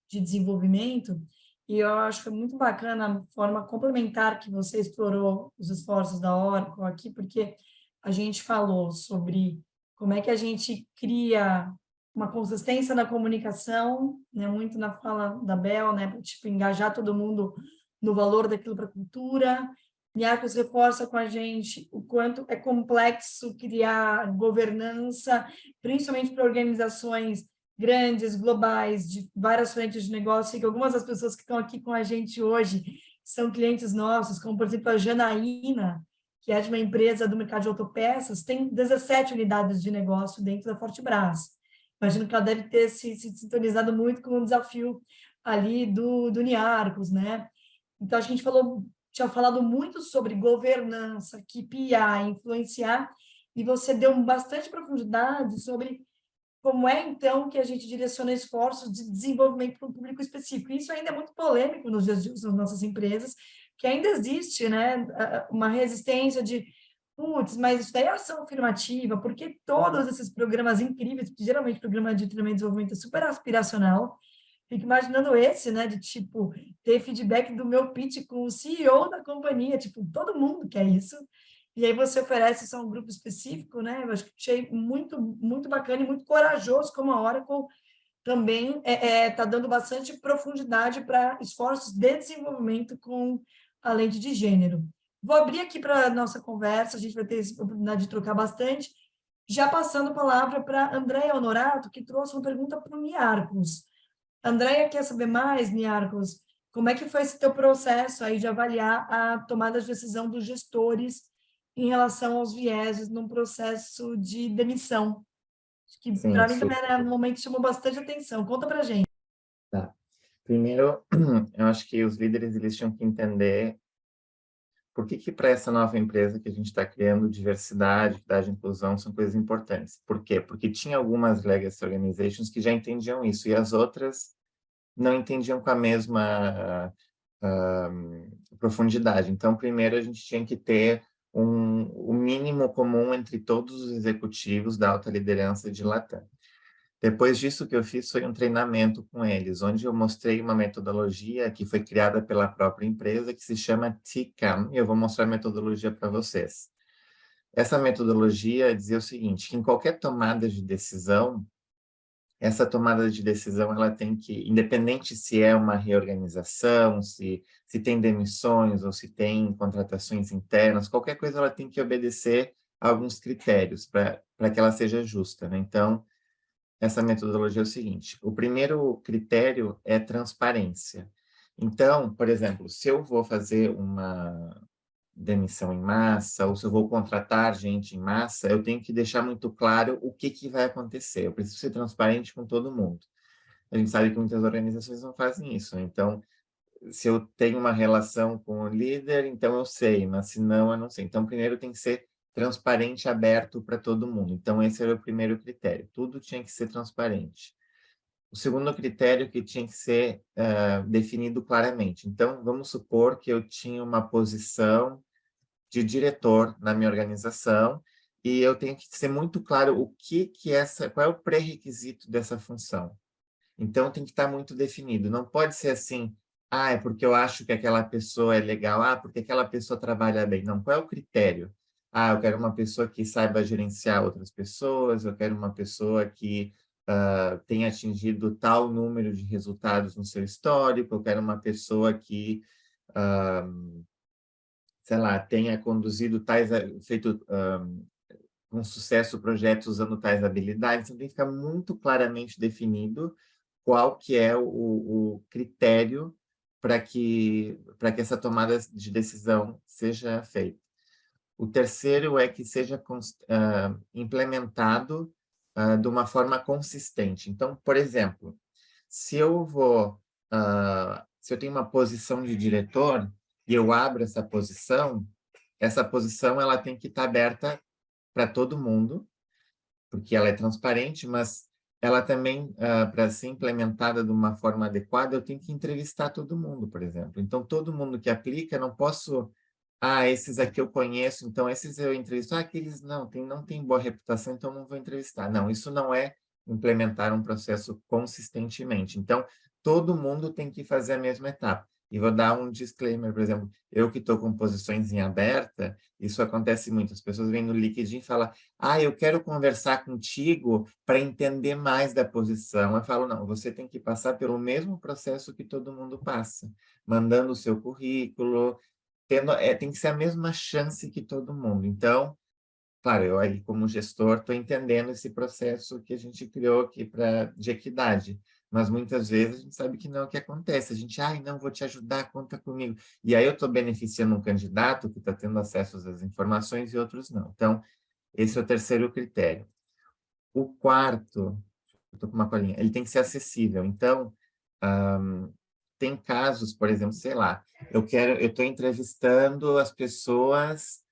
de desenvolvimento. E eu acho que é muito bacana a forma complementar que você explorou os esforços da Oracle aqui, porque a gente falou sobre como é que a gente cria uma consistência na comunicação, né, muito na fala da Bel, né, tipo, engajar todo mundo no valor daquilo para a cultura. Niarcos reforça com a gente o quanto é complexo criar governança, principalmente para organizações grandes, globais, de várias frentes de negócio, e que algumas das pessoas que estão aqui com a gente hoje são clientes nossos, como, por exemplo, a Janaína, que é de uma empresa do mercado de autopeças, tem 17 unidades de negócio dentro da Fortebras. Imagino que ela deve ter se sintonizado muito com o desafio ali do Niarcos, né? Então, a gente tinha falado muito sobre governança, KPI, influenciar, e você deu bastante profundidade sobre como é, então, que a gente direciona esforços de desenvolvimento para um público específico. Isso ainda é muito polêmico nos dias de hoje nas nossas empresas, que ainda existe, né, uma resistência de, putz, mas isso daí é ação afirmativa, porque todos esses programas incríveis, que geralmente programa de treinamento e desenvolvimento é super aspiracional. Fico imaginando esse, né, de, tipo, ter feedback do meu pitch com o CEO da companhia, tipo, todo mundo quer isso. E aí você oferece isso a um grupo específico, né? Eu acho que achei muito, muito bacana e muito corajoso, como a Oracle também está dando bastante profundidade para esforços de desenvolvimento com a lente de gênero. Vou abrir aqui para a nossa conversa, a gente vai ter a oportunidade de trocar bastante, já passando a palavra para Andréia Honorato, que trouxe uma pergunta para o Niarcos. Andréia quer saber mais, Niarcos, como é que foi esse teu processo aí de avaliar a tomada de decisão dos gestores em relação aos vieses num processo de demissão? Acho que Sim, para mim também super. era um momento que chamou bastante atenção. Conta para gente. Tá. Primeiro, eu acho que os líderes eles tinham que entender por que para essa nova empresa que a gente está criando, diversidade, equidade e inclusão são coisas importantes. Por quê? Porque tinha algumas legacy organizations que já entendiam isso, e as outras não entendiam com a mesma profundidade. Então, primeiro a gente tinha que ter o mínimo comum entre todos os executivos da alta liderança de Latam. Depois disso, o que eu fiz foi um treinamento com eles, onde eu mostrei uma metodologia que foi criada pela própria empresa, que se chama TCAM, e eu vou mostrar a metodologia para vocês. Essa metodologia dizia o seguinte, que em qualquer tomada de decisão, essa tomada de decisão, ela tem que, independente se é uma reorganização, se tem demissões ou se tem contratações internas, qualquer coisa ela tem que obedecer a alguns critérios para que ela seja justa, né? Então, essa metodologia é o seguinte, o primeiro critério é transparência. Então, por exemplo, se eu vou fazer uma demissão em massa, ou se eu vou contratar gente em massa, eu tenho que deixar muito claro o que vai acontecer. Eu preciso ser transparente com todo mundo. A gente sabe que muitas organizações não fazem isso, né? Então, se eu tenho uma relação com o líder, então eu sei, mas se não, eu não sei. Então, primeiro tem que ser transparente e aberto para todo mundo. Então, esse era o primeiro critério. Tudo tinha que ser transparente. O segundo critério que tinha que ser definido claramente. Então, vamos supor que eu tinha uma posição de diretor na minha organização e eu tenho que ser muito claro qual é o pré-requisito dessa função. Então, tem que estar muito definido. Não pode ser assim, é porque eu acho que aquela pessoa é legal, porque aquela pessoa trabalha bem. Não, qual é o critério? Eu quero uma pessoa que saiba gerenciar outras pessoas, eu quero uma pessoa que tenha atingido tal número de resultados no seu histórico, eu quero uma pessoa que, sei lá, tenha conduzido feito com sucesso projetos usando tais habilidades. Então, tem que ficar muito claramente definido qual que é o critério que essa tomada de decisão seja feita. O terceiro é que seja implementado de uma forma consistente. Então, por exemplo, se eu tenho uma posição de diretor e eu abro essa posição ela tem que estar aberta para todo mundo, porque ela é transparente, mas ela também, para ser implementada de uma forma adequada, eu tenho que entrevistar todo mundo, por exemplo. Então, todo mundo que aplica, não posso... esses aqui eu conheço, então esses eu entrevisto. Aqueles não tem boa reputação, então não vou entrevistar. Não, isso não é implementar um processo consistentemente. Então, todo mundo tem que fazer a mesma etapa. E vou dar um disclaimer, por exemplo, eu que estou com posições em aberta, isso acontece muito. As pessoas vêm no LinkedIn e falam, eu quero conversar contigo para entender mais da posição. Eu falo, não, você tem que passar pelo mesmo processo que todo mundo passa, mandando o seu currículo, tem que ser a mesma chance que todo mundo. Então, claro, eu aí como gestor estou entendendo esse processo que a gente criou aqui de equidade, mas muitas vezes a gente sabe que não é o que acontece. A gente, não, vou te ajudar, conta comigo. E aí eu estou beneficiando um candidato que está tendo acesso às informações e outros não. Então, esse é o terceiro critério. O quarto, eu estou com uma colinha, ele tem que ser acessível. Então, tem casos, por exemplo, sei lá, eu estou entrevistando as pessoas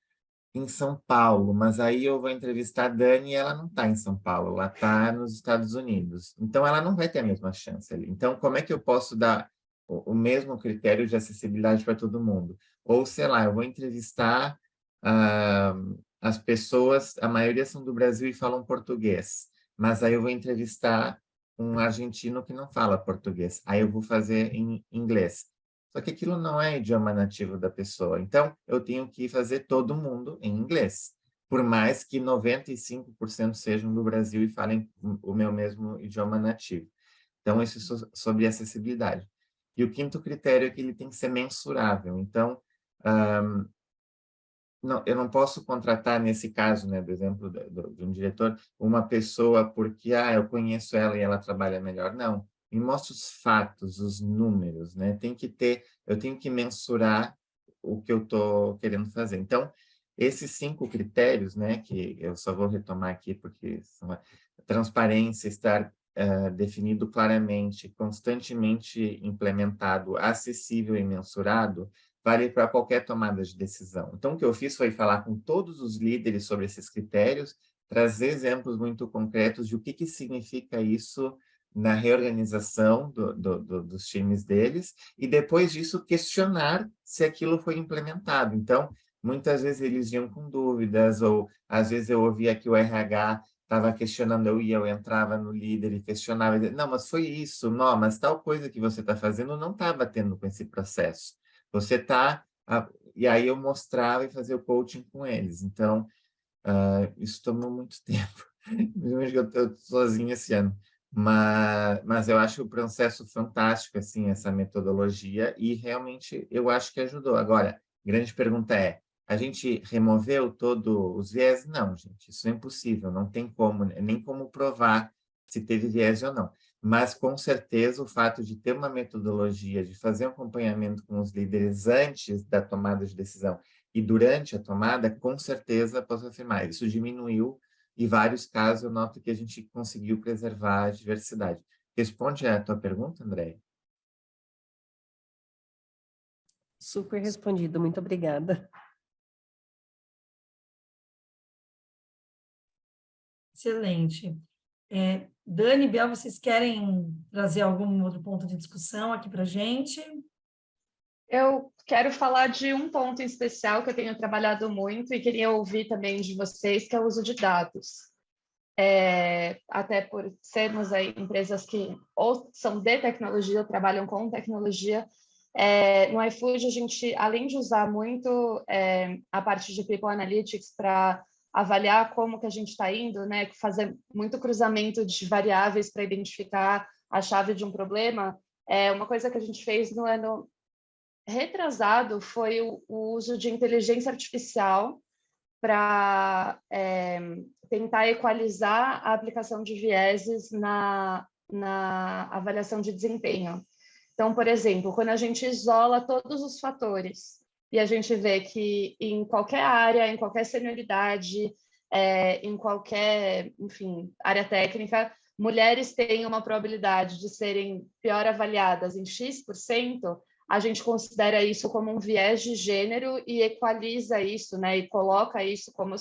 em São Paulo, mas aí eu vou entrevistar a Dani e ela não está em São Paulo, ela está nos Estados Unidos. Então, ela não vai ter a mesma chance ali. Então, como é que eu posso dar o mesmo critério de acessibilidade para todo mundo? Ou, sei lá, eu vou entrevistar as pessoas, a maioria são do Brasil e falam português, mas aí eu vou entrevistar um argentino que não fala português. Aí eu vou fazer em inglês. Só que aquilo não é idioma nativo da pessoa. Então, eu tenho que fazer todo mundo em inglês. Por mais que 95% sejam do Brasil e falem o meu mesmo idioma nativo. Então, isso é sobre acessibilidade. E o quinto critério é que ele tem que ser mensurável. Então, eu não posso contratar, nesse caso, né, do exemplo de um diretor, uma pessoa porque, eu conheço ela e ela trabalha melhor. Não, me mostra os fatos, os números, né? Eu tenho que mensurar o que eu estou querendo fazer. Então, esses 5 critérios, né, que eu só vou retomar aqui porque são a transparência, estar definido claramente, constantemente implementado, acessível e mensurado, vale para qualquer tomada de decisão. Então, o que eu fiz foi falar com todos os líderes sobre esses critérios, trazer exemplos muito concretos de o que significa isso na reorganização dos times deles, e depois disso questionar se aquilo foi implementado. Então, muitas vezes eles iam com dúvidas, ou às vezes eu ouvia que o RH estava questionando, eu entrava no líder e questionava, não, mas foi isso, não, mas tal coisa que você está fazendo não está batendo com esse processo. Você está... E aí eu mostrava e fazia o coaching com eles. Então, isso tomou muito tempo. Principalmente que eu estou sozinho esse ano. Mas eu acho o processo fantástico, assim, essa metodologia, e realmente eu acho que ajudou. Agora, a grande pergunta é, a gente removeu todos os viés? Não, gente, isso é impossível, não tem como, nem como provar se teve viés ou não. Mas, com certeza, o fato de ter uma metodologia, de fazer um acompanhamento com os líderes antes da tomada de decisão e durante a tomada, com certeza, posso afirmar, isso diminuiu, e vários casos eu noto que a gente conseguiu preservar a diversidade. Responde a tua pergunta, André? Super respondido, muito obrigada. Excelente. Dani, Bel, vocês querem trazer algum outro ponto de discussão aqui para a gente? Eu quero falar de um ponto em especial que eu tenho trabalhado muito e queria ouvir também de vocês, que é o uso de dados. Até por sermos aí empresas que ou são de tecnologia ou trabalham com tecnologia, no iFood a gente, além de usar muito a parte de People Analytics para avaliar como que a gente está indo, né, fazer muito cruzamento de variáveis para identificar a chave de um problema, uma coisa que a gente fez no ano retrasado foi o uso de inteligência artificial para tentar equalizar a aplicação de vieses na avaliação de desempenho. Então, por exemplo, quando a gente isola todos os fatores e a gente vê que em qualquer área, em qualquer senioridade, em qualquer, enfim, área técnica, mulheres têm uma probabilidade de serem pior avaliadas em X%, a gente considera isso como um viés de gênero e equaliza isso, né? E coloca isso como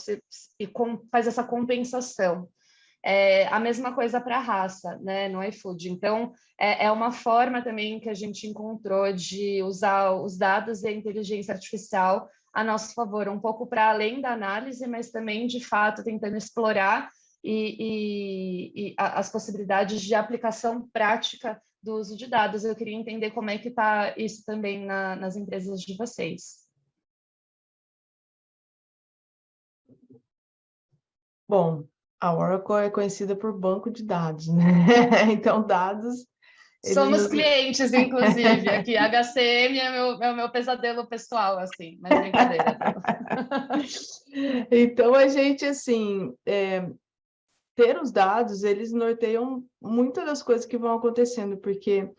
faz essa compensação. A mesma coisa para a raça, né, no iFood. Então, é uma forma também que a gente encontrou de usar os dados e a inteligência artificial a nosso favor, um pouco para além da análise, mas também, de fato, tentando explorar as possibilidades de aplicação prática do uso de dados. Eu queria entender como é que está isso também nas empresas de vocês. Bom, a Oracle é conhecida por banco de dados, né? Então, dados... Somos clientes, inclusive, aqui. HCM é o meu pesadelo pessoal, assim, mas brincadeira. Então, a gente, assim, ter os dados, eles norteiam muitas das coisas que vão acontecendo, porque,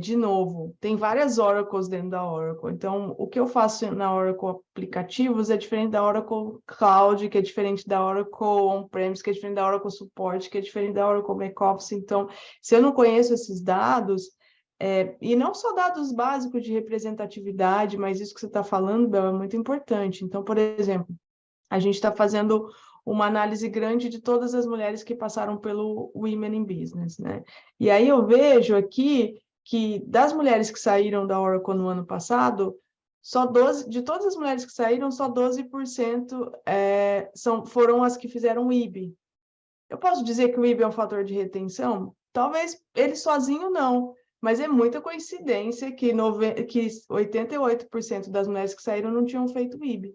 de novo, tem várias Oracles dentro da Oracle. Então, o que eu faço na Oracle Aplicativos é diferente da Oracle Cloud, que é diferente da Oracle On-Premise, que é diferente da Oracle Support, que é diferente da Oracle Back-Office. Então, se eu não conheço esses dados, e não só dados básicos de representatividade, mas isso que você está falando, Bel, é muito importante. Então, por exemplo, a gente está fazendo uma análise grande de todas as mulheres que passaram pelo Women in Business, né? E aí eu vejo aqui que das mulheres que saíram da Oracle no ano passado, de todas as mulheres que saíram, só 12% foram as que fizeram o IB. Eu posso dizer que o IB é um fator de retenção? Talvez ele sozinho não, mas é muita coincidência que 88% das mulheres que saíram não tinham feito o IB.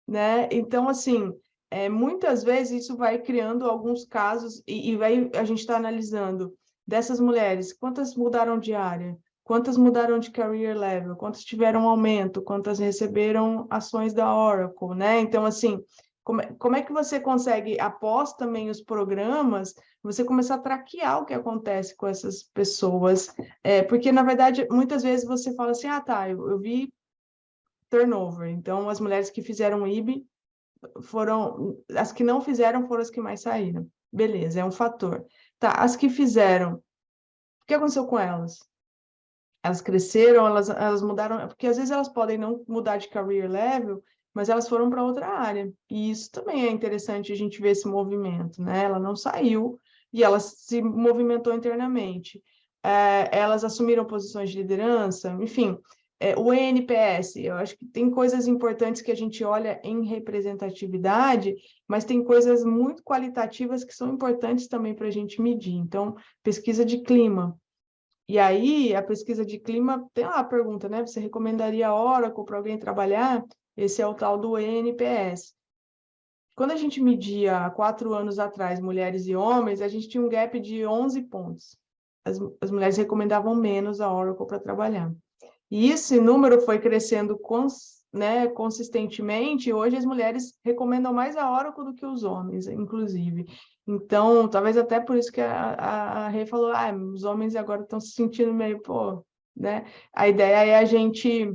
Né? Então, assim, muitas vezes isso vai criando alguns casos e a gente está analisando dessas mulheres, quantas mudaram de área, quantas mudaram de career level, quantas tiveram aumento, quantas receberam ações da Oracle, né? Então, assim, como é que você consegue, após também os programas, você começar a traquear o que acontece com essas pessoas? Porque, na verdade, muitas vezes você fala assim, tá, eu vi turnover. Então, as mulheres que fizeram IB as que não fizeram foram as que mais saíram. Beleza, é um fator. Tá, as que fizeram, o que aconteceu com elas? Elas cresceram, elas mudaram, porque às vezes elas podem não mudar de career level, mas elas foram para outra área. E isso também é interessante a gente ver esse movimento, né? Ela não saiu e ela se movimentou internamente. Elas assumiram posições de liderança, enfim, o NPS, eu acho que tem coisas importantes que a gente olha em representatividade, mas tem coisas muito qualitativas que são importantes também para a gente medir. Então, pesquisa de clima. E aí, a pesquisa de clima, tem lá a pergunta, né? Você recomendaria a Oracle para alguém trabalhar? Esse é o tal do NPS. Quando a gente media há 4 anos atrás mulheres e homens, a gente tinha um gap de 11 pontos. As mulheres recomendavam menos a Oracle para trabalhar. E esse número foi crescendo consistentemente, e hoje as mulheres recomendam mais a Oracle do que os homens, inclusive. Então, talvez até por isso que a Rê falou, os homens agora estão se sentindo meio, né? A ideia é a gente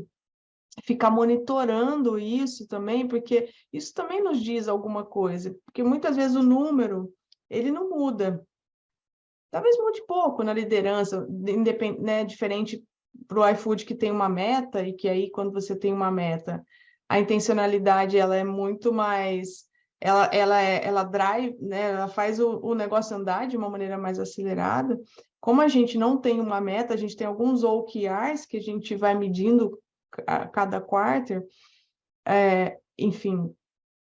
ficar monitorando isso também, porque isso também nos diz alguma coisa, porque muitas vezes o número, ele não muda. Talvez mude pouco na liderança, né, diferente para o iFood que tem uma meta, e que aí, quando você tem uma meta, a intencionalidade ela é muito mais... Ela drive, né, ela faz o negócio andar de uma maneira mais acelerada. Como a gente não tem uma meta, a gente tem alguns OKRs que a gente vai medindo a cada quarter, enfim,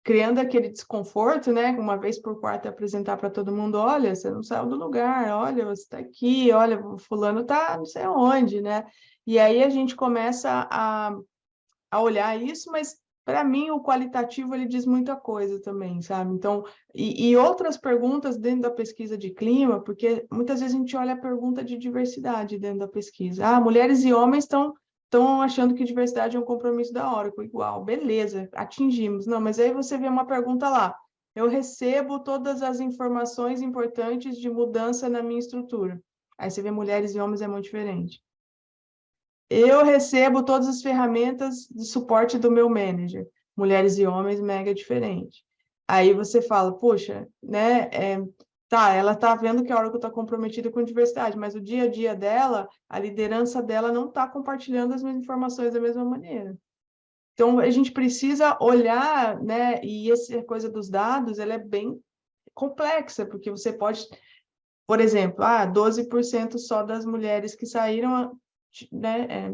criando aquele desconforto, né? Uma vez por quarto apresentar para todo mundo, olha, você não saiu do lugar, olha, você está aqui, olha, o fulano está não sei onde, né? E aí a gente começa a olhar isso, mas para mim o qualitativo ele diz muita coisa também, sabe? Então, e outras perguntas dentro da pesquisa de clima, porque muitas vezes a gente olha a pergunta de diversidade dentro da pesquisa. Mulheres e homens estão achando que diversidade é um compromisso da Oracle. Igual, beleza, atingimos. Não, mas aí você vê uma pergunta lá. Eu recebo todas as informações importantes de mudança na minha estrutura. Aí você vê mulheres e homens, é muito diferente. Eu recebo todas as ferramentas de suporte do meu manager. Mulheres e homens, mega diferente. Aí você fala, poxa, né? Tá, ela tá vendo que a Oracle está comprometida com diversidade, mas o dia a dia dela, a liderança dela não está compartilhando as mesmas informações da mesma maneira. Então, a gente precisa olhar, né? E essa coisa dos dados, ela é bem complexa, porque você pode, por exemplo, 12% só das mulheres que saíram, né?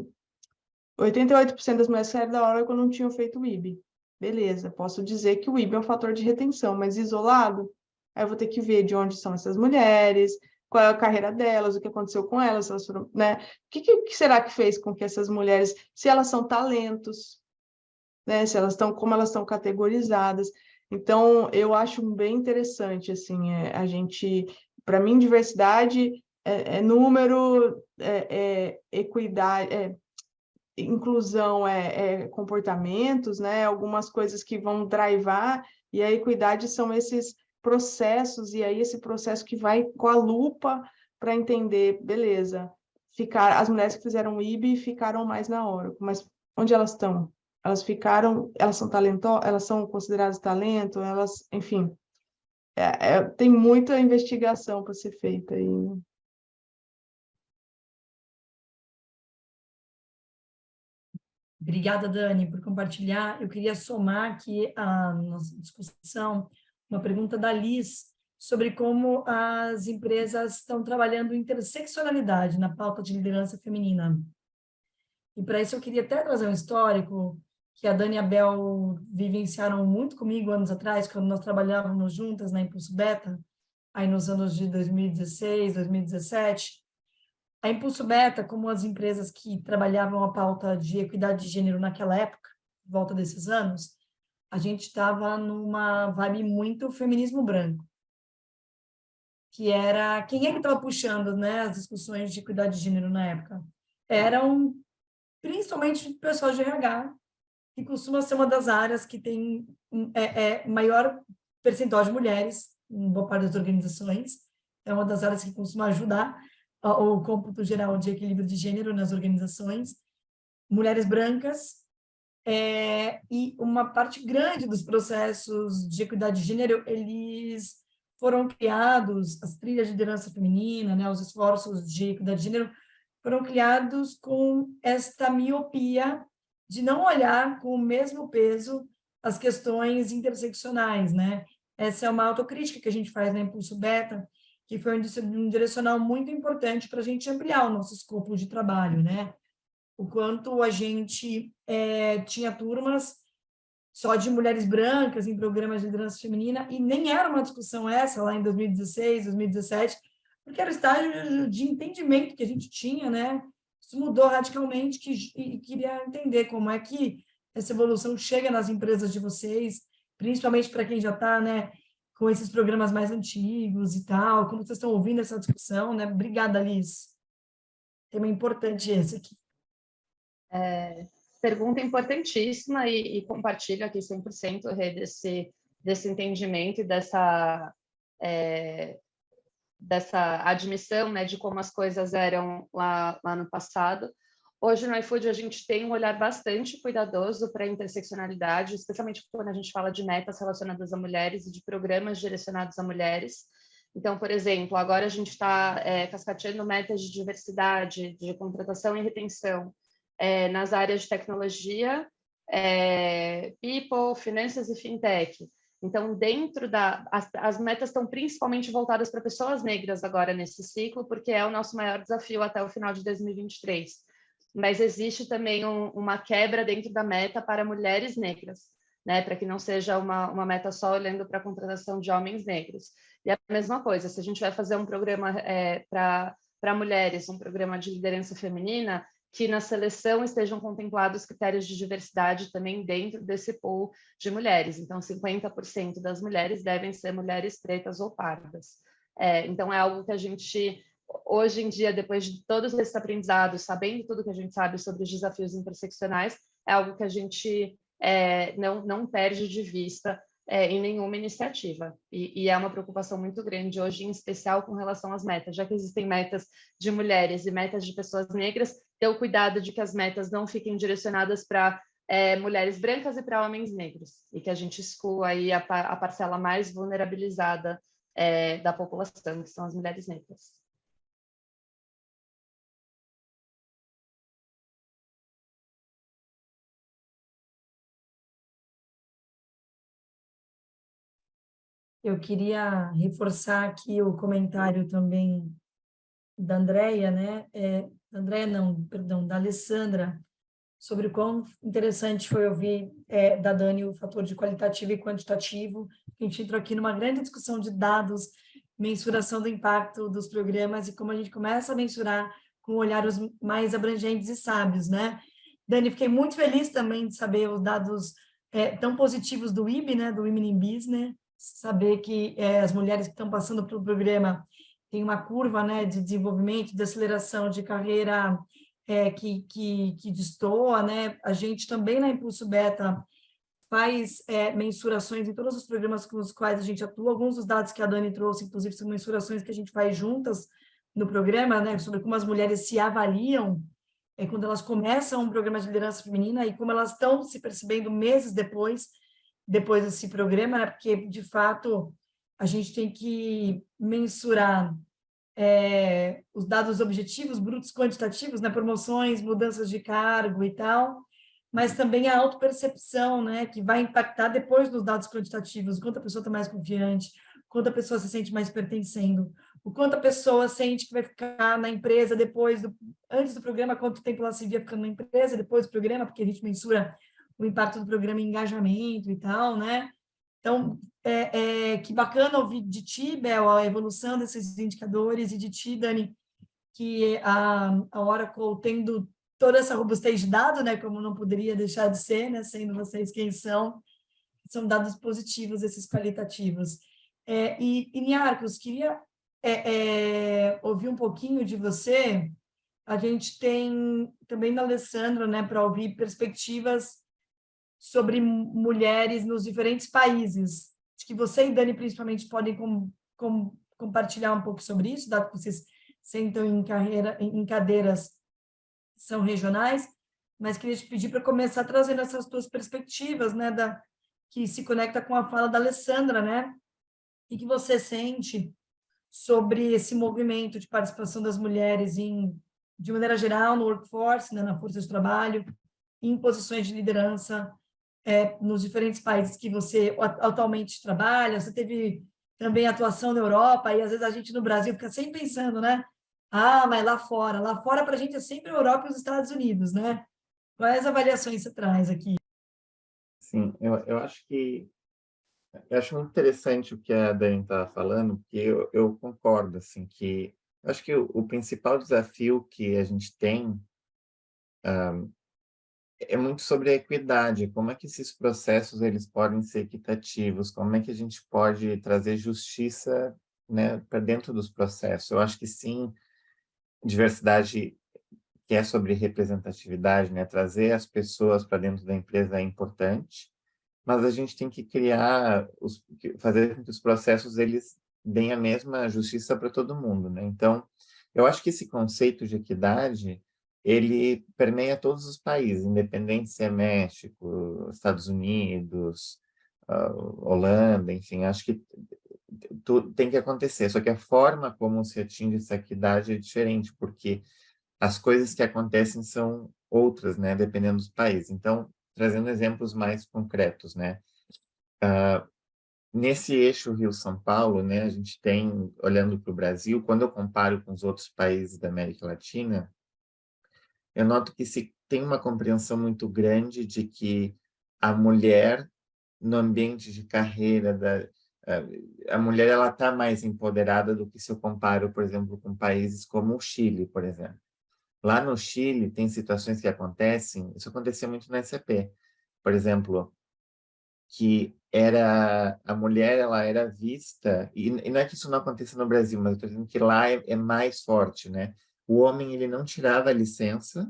88% das mulheres que saíram da Oracle não tinham feito o IB. Beleza, posso dizer que o IB é um fator de retenção, mas isolado, aí eu vou ter que ver de onde são essas mulheres, qual é a carreira delas, o que aconteceu com elas, se elas foram, né? O que será que fez com que essas mulheres, se elas são talentos, né? Se elas estão, como elas estão categorizadas. Então, eu acho bem interessante, assim, a gente, para mim, diversidade é número, equidade, inclusão comportamentos, né? Algumas coisas que vão drivar, e a equidade são esses processos, e aí esse processo que vai com a lupa para entender, beleza, as mulheres que fizeram IB ficaram mais na Oracle, mas onde elas estão? Elas ficaram, elas são talentosas, elas são consideradas talento, elas, enfim, tem muita investigação para ser feita aí. Obrigada, Dani, por compartilhar. Eu queria somar aqui a nossa discussão uma pergunta da Liz sobre como as empresas estão trabalhando interseccionalidade na pauta de liderança feminina. E para isso eu queria até trazer um histórico que a Dani e a Bel vivenciaram muito comigo anos atrás, quando nós trabalhávamos juntas na Impulso Beta, aí nos anos de 2016, 2017. A Impulso Beta, como as empresas que trabalhavam a pauta de equidade de gênero naquela época, volta desses anos, a gente estava numa vibe muito feminismo branco, que era quem é que estava puxando, né, as discussões de equidade de gênero na época? Eram principalmente o pessoal de RH, que costuma ser uma das áreas que tem maior percentual de mulheres em boa parte das organizações. É uma das áreas que costuma ajudar o cômputo geral de equilíbrio de gênero nas organizações. Mulheres brancas, e uma parte grande dos processos de equidade de gênero, eles foram criados, as trilhas de liderança feminina, né, os esforços de equidade de gênero, foram criados com esta miopia de não olhar com o mesmo peso as questões interseccionais, né? Essa é uma autocrítica que a gente faz na Impulso Beta, que foi um direcional muito importante para a gente ampliar o nosso escopo de trabalho, né? O quanto a gente tinha turmas só de mulheres brancas em programas de liderança feminina, e nem era uma discussão essa lá em 2016, 2017, porque era o estágio de entendimento que a gente tinha, né? Isso mudou radicalmente, e queria entender como é que essa evolução chega nas empresas de vocês, principalmente para quem já está, né, com esses programas mais antigos e tal, como vocês estão ouvindo essa discussão, né? Obrigada, Liz. Tema importante esse aqui. Pergunta importantíssima e compartilho aqui 100% desse entendimento e dessa admissão, né, de como as coisas eram lá no passado. Hoje, no iFood, a gente tem um olhar bastante cuidadoso para a interseccionalidade, especialmente quando a gente fala de metas relacionadas a mulheres e de programas direcionados a mulheres. Então, por exemplo, agora a gente está cascateando metas de diversidade, de contratação e retenção nas áreas de tecnologia, people, finanças e fintech. Então, dentro as metas estão principalmente voltadas para pessoas negras agora nesse ciclo, porque é o nosso maior desafio até o final de 2023. Mas existe também uma quebra dentro da meta para mulheres negras, né? Para que não seja uma meta só olhando para a contratação de homens negros. E a mesma coisa, se a gente vai fazer um programa para mulheres, um programa de liderança feminina, que na seleção estejam contemplados critérios de diversidade também dentro desse pool de mulheres. Então, 50% das mulheres devem ser mulheres pretas ou pardas. Então, é algo que a gente, hoje em dia, depois de todos esses aprendizados, sabendo tudo que a gente sabe sobre os desafios interseccionais, é algo que a gente não perde de vista em nenhuma iniciativa. E é uma preocupação muito grande hoje, em especial com relação às metas, já que existem metas de mulheres e metas de pessoas negras, ter o cuidado de que as metas não fiquem direcionadas para mulheres brancas e para homens negros, e que a gente exclua aí a parcela mais vulnerabilizada da população, que são as mulheres negras. Eu queria reforçar aqui o comentário também da Andrea, né? Da Andrea não, perdão, da Alessandra, sobre o quão interessante foi ouvir da Dani o fator de qualitativo e quantitativo. A gente entrou aqui numa grande discussão de dados, mensuração do impacto dos programas e como a gente começa a mensurar com olhares mais abrangentes e sábios, né? Dani, fiquei muito feliz também de saber os dados tão positivos do IB, né? Do Women in Business, saber que as mulheres que estão passando pelo programa têm uma curva, né, de desenvolvimento, de aceleração de carreira que destoa, né? A gente também na Impulso Beta faz mensurações em todos os programas com os quais a gente atua. Alguns dos dados que a Dani trouxe, inclusive, são mensurações que a gente faz juntas no programa, né? Sobre como as mulheres se avaliam quando elas começam um programa de liderança feminina e como elas estão se percebendo meses depois desse programa, né? Porque, de fato, a gente tem que mensurar os dados objetivos, brutos quantitativos, né, promoções, mudanças de cargo e tal, mas também a autopercepção, né, que vai impactar depois dos dados quantitativos, o quanto a pessoa está mais confiante, o quanto a pessoa se sente mais pertencendo, o quanto a pessoa sente que vai ficar na empresa antes do programa, quanto tempo ela se via ficando na empresa, depois do programa, porque a gente mensura o impacto do programa em engajamento e tal, né? Então, que bacana ouvir de ti, Bel, a evolução desses indicadores, e de ti, Dani, que a Oracle, tendo toda essa robustez de dado, né, como não poderia deixar de ser, né, sendo vocês quem são dados positivos, esses qualitativos. E Niarcos, queria ouvir um pouquinho de você. A gente tem também na Alessandra, né, para ouvir perspectivas sobre mulheres nos diferentes países. Acho que você e Dani, principalmente, podem compartilhar um pouco sobre isso, dado que vocês sentam em cadeiras que são regionais, mas queria te pedir para começar trazendo essas tuas perspectivas, né, que se conecta com a fala da Alessandra, né, e que você sente sobre esse movimento de participação das mulheres de maneira geral no workforce, né, na força de trabalho, em posições de liderança, nos diferentes países que você atualmente trabalha. Você teve também atuação na Europa, e às vezes a gente no Brasil fica sempre pensando, né? Mas lá fora para a gente é sempre a Europa e os Estados Unidos, né? Quais avaliações você traz aqui? Sim, eu acho muito interessante o que a Dani está falando, porque eu concordo, assim, que eu acho que o principal desafio que a gente tem é muito sobre a equidade, como é que esses processos eles podem ser equitativos, como é que a gente pode trazer justiça, né, para dentro dos processos. Eu acho que sim, diversidade que é sobre representatividade, né, trazer as pessoas para dentro da empresa é importante, mas a gente tem que fazer com que os processos eles deem a mesma justiça para todo mundo, né? Então, eu acho que esse conceito de equidade ele permeia todos os países, independente se é México, Estados Unidos, Holanda, enfim, acho que tem que acontecer. Só que a forma como se atinge essa equidade é diferente, porque as coisas que acontecem são outras, né, dependendo dos países. Então, trazendo exemplos mais concretos, né? Nesse eixo Rio-São Paulo, né, a gente tem, olhando para o Brasil, quando eu comparo com os outros países da América Latina, eu noto que se tem uma compreensão muito grande de que a mulher, no ambiente de carreira, a mulher ela está mais empoderada do que se eu comparo, por exemplo, com países como o Chile, por exemplo. Lá no Chile, tem situações que acontecem, isso acontecia muito na SAP, por exemplo, que a mulher ela era vista, e não é que isso não aconteça no Brasil, mas eu estou dizendo que lá é mais forte, né? O homem ele não tirava licença,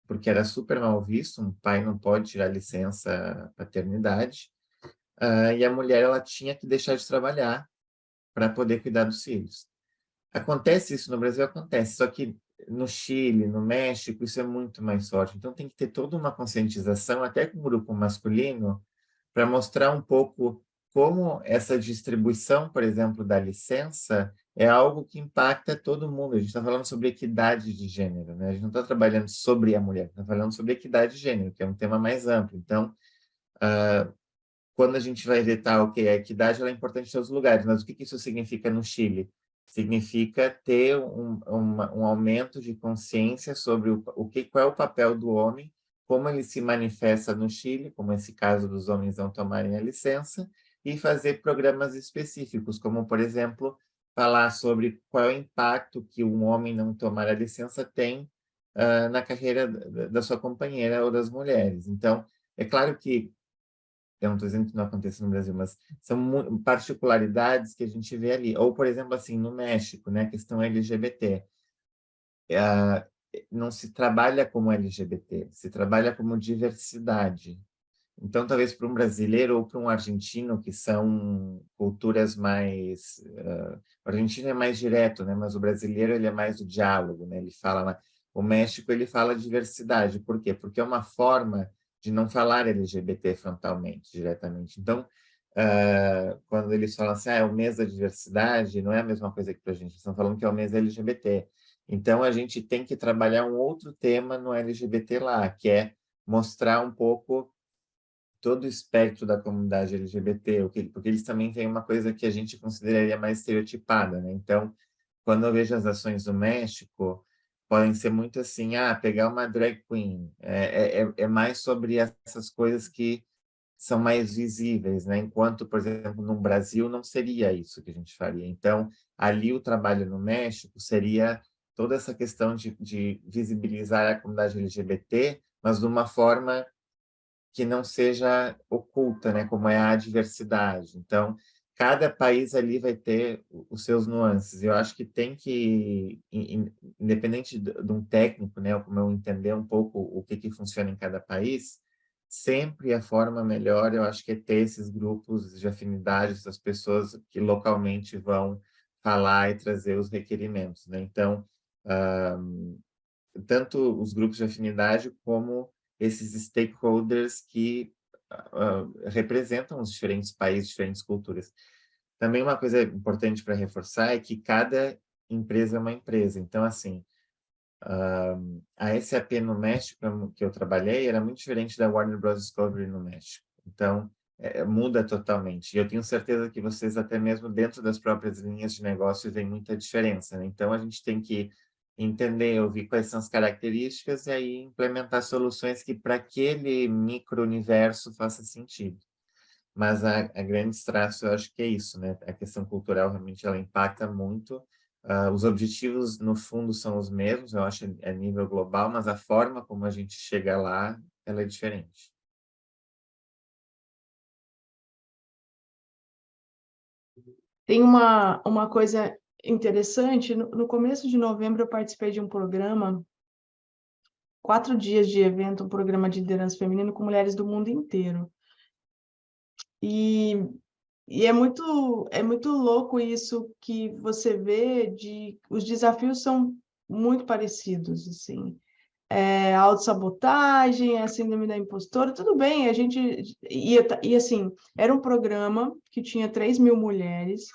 porque era super mal visto, um pai não pode tirar licença paternidade, e a mulher ela tinha que deixar de trabalhar para poder cuidar dos filhos. Acontece isso no Brasil? Acontece, só que no Chile, no México, isso é muito mais forte. Então tem que ter toda uma conscientização, até com o grupo masculino, para mostrar um pouco como essa distribuição, por exemplo, da licença é algo que impacta todo mundo. A gente está falando sobre equidade de gênero, né? A gente não está trabalhando sobre a mulher, está falando sobre equidade de gênero, que é um tema mais amplo. Então, quando a gente vai ver, tá, ok, a equidade ela é importante em todos os lugares, mas o que isso significa no Chile? Significa ter um aumento de consciência sobre qual é o papel do homem, como ele se manifesta no Chile, como esse caso dos homens não tomarem a licença, e fazer programas específicos, como, por exemplo, falar sobre qual é o impacto que um homem não tomar a licença tem na carreira da sua companheira ou das mulheres. Então, é claro que eu não estou dizendo que não aconteça no Brasil, mas são particularidades que a gente vê ali. Ou, por exemplo, assim, no México, né, a questão LGBT. Não se trabalha como LGBT, se trabalha como diversidade. Então, talvez para um brasileiro ou para um argentino, que são culturas mais... o argentino é mais direto, né? Mas o brasileiro ele é mais do diálogo, né? Ele fala... O México ele fala diversidade. Por quê? Porque é uma forma de não falar LGBT frontalmente, diretamente. Então, quando eles falam assim, é o mês da diversidade, não é a mesma coisa que para a gente. Eles estão falando que é o mês LGBT. Então, a gente tem que trabalhar um outro tema no LGBT lá, que é mostrar um pouco todo o espectro da comunidade LGBT, porque eles também têm uma coisa que a gente consideraria mais estereotipada, né? Então, quando eu vejo as ações do México, podem ser muito assim, pegar uma drag queen, é mais sobre essas coisas que são mais visíveis, né? Enquanto, por exemplo, no Brasil não seria isso que a gente faria. Então, ali o trabalho no México seria toda essa questão de visibilizar a comunidade LGBT, mas de uma forma que não seja oculta, né, como é a diversidade. Então, cada país ali vai ter os seus nuances. Eu acho que tem que, independente de um técnico, né, como eu entender um pouco o que funciona em cada país, sempre a forma melhor, eu acho que é ter esses grupos de afinidade, essas pessoas que localmente vão falar e trazer os requerimentos, né? Então, tanto os grupos de afinidade como esses stakeholders que representam os diferentes países, diferentes culturas. Também uma coisa importante para reforçar é que cada empresa é uma empresa. Então, assim, a SAP no México, que eu trabalhei, era muito diferente da Warner Bros. Discovery no México. Então, muda totalmente. E eu tenho certeza que vocês, até mesmo dentro das próprias linhas de negócio, veem muita diferença, né? Então, a gente tem que entender, ouvir quais são as características e aí implementar soluções que para aquele micro-universo faça sentido. Mas a grande traço, eu acho que é isso, né? A questão cultural realmente ela impacta muito. Os objetivos, no fundo, são os mesmos, eu acho, a nível global, mas a forma como a gente chega lá, ela é diferente. Tem uma coisa interessante, no começo de novembro eu participei de um programa, 4 dias de evento, um programa de liderança feminina com mulheres do mundo inteiro. E é muito louco isso que você vê os desafios são muito parecidos, assim. Autossabotagem, a síndrome da impostora, tudo bem, a gente e assim, era um programa que tinha 3.000 mulheres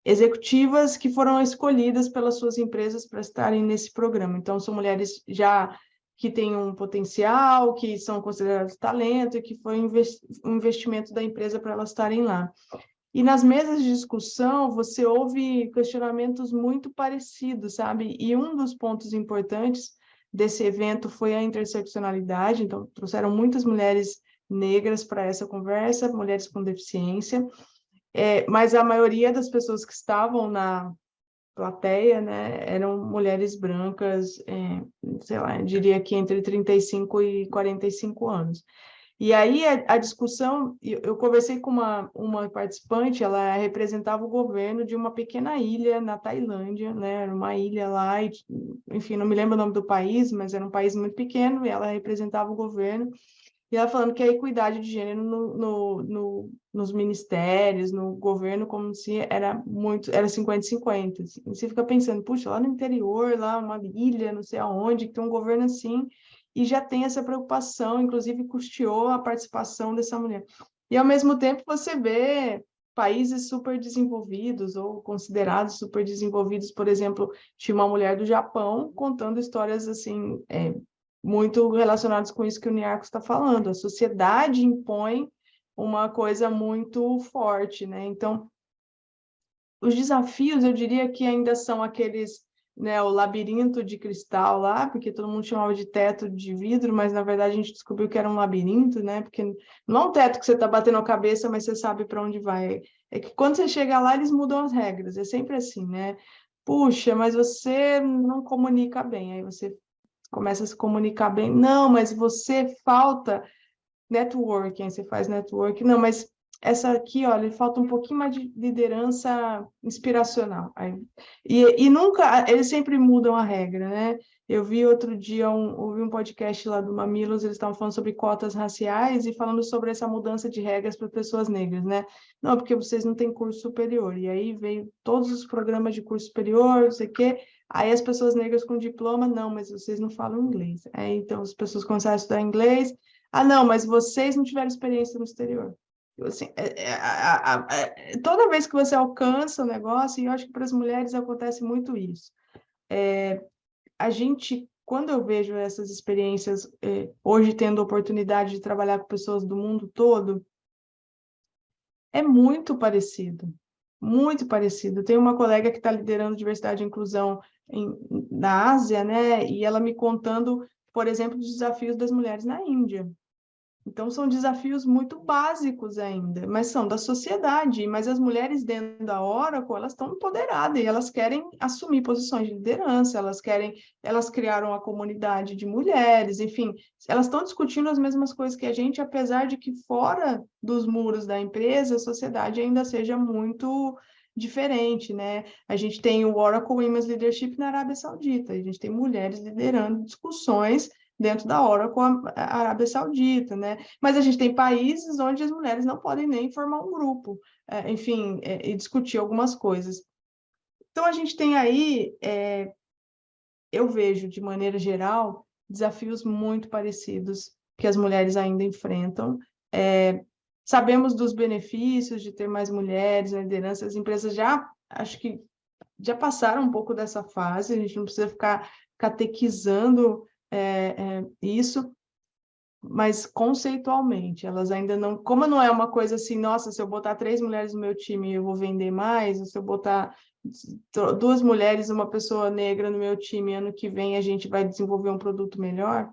executivas que foram escolhidas pelas suas empresas para estarem nesse programa. Então, são mulheres já que têm um potencial, que são consideradas talento, e que foi um investimento da empresa para elas estarem lá. E nas mesas de discussão, você ouve questionamentos muito parecidos, sabe? E um dos pontos importantes desse evento foi a interseccionalidade, então trouxeram muitas mulheres negras para essa conversa, mulheres com deficiência, mas a maioria das pessoas que estavam na plateia, né, eram mulheres brancas, sei lá, eu diria que entre 35 e 45 anos. E aí a discussão, eu conversei com uma participante, ela representava o governo de uma pequena ilha na Tailândia, né? Era uma ilha lá, enfim, não me lembro o nome do país, mas era um país muito pequeno, e ela representava o governo. E ela falando que a equidade de gênero nos ministérios, no governo, como se era 50-50. Assim. E você fica pensando, puxa, lá no interior, lá uma ilha, não sei aonde, que tem um governo assim, e já tem essa preocupação, inclusive custeou a participação dessa mulher. E, ao mesmo tempo, você vê países super desenvolvidos ou considerados super desenvolvidos, por exemplo, tinha uma mulher do Japão contando histórias assim, muito relacionadas com isso que o Niarco está falando. A sociedade impõe uma coisa muito forte, né? Então, os desafios, eu diria que ainda são aqueles, né, o labirinto de cristal lá, porque todo mundo chamava de teto de vidro, mas na verdade a gente descobriu que era um labirinto, né? Porque não é um teto que você está batendo a cabeça, mas você sabe para onde vai. É que quando você chega lá, eles mudam as regras, é sempre assim, né? Puxa, mas você não comunica bem, aí você começa a se comunicar bem. Não, mas você falta networking, aí você faz networking. Não, mas essa aqui, olha, falta um pouquinho mais de liderança inspiracional. Aí, e nunca, eles sempre mudam a regra, né? Eu vi outro dia, ouvi um podcast lá do Mamilos, eles estavam falando sobre cotas raciais e falando sobre essa mudança de regras para pessoas negras, né? Não, porque vocês não têm curso superior. E aí veio todos os programas de curso superior, não sei o quê. Aí as pessoas negras com diploma, não, mas vocês não falam inglês. Aí, então as pessoas começaram a estudar inglês. Ah, não, mas vocês não tiveram experiência no exterior. Assim, toda vez que você alcança o negócio, e eu acho que para as mulheres acontece muito isso. A gente, quando eu vejo essas experiências, hoje tendo a oportunidade de trabalhar com pessoas do mundo todo, é muito parecido. Muito parecido. Tem uma colega que está liderando diversidade e inclusão na Ásia, né? E ela me contando, por exemplo, os desafios das mulheres na Índia. Então, são desafios muito básicos ainda, mas são da sociedade. Mas as mulheres dentro da Oracle, elas estão empoderadas e elas querem assumir posições de liderança, elas criaram a comunidade de mulheres, enfim, elas estão discutindo as mesmas coisas que a gente, apesar de que fora dos muros da empresa, a sociedade ainda seja muito diferente, né? A gente tem o Oracle Women's Leadership na Arábia Saudita, a gente tem mulheres liderando discussões dentro da Oracle a Arábia Saudita, né? Mas a gente tem países onde as mulheres não podem nem formar um grupo, enfim, e discutir algumas coisas. Então, a gente tem aí, eu vejo, de maneira geral, desafios muito parecidos que as mulheres ainda enfrentam. Sabemos dos benefícios de ter mais mulheres na liderança, as empresas já, acho que já passaram um pouco dessa fase, a gente não precisa ficar catequizando isso, mas conceitualmente, elas ainda não, como não é uma coisa assim, nossa, se eu botar 3 mulheres no meu time eu vou vender mais, ou se eu botar 2 mulheres e uma pessoa negra no meu time, ano que vem a gente vai desenvolver um produto melhor,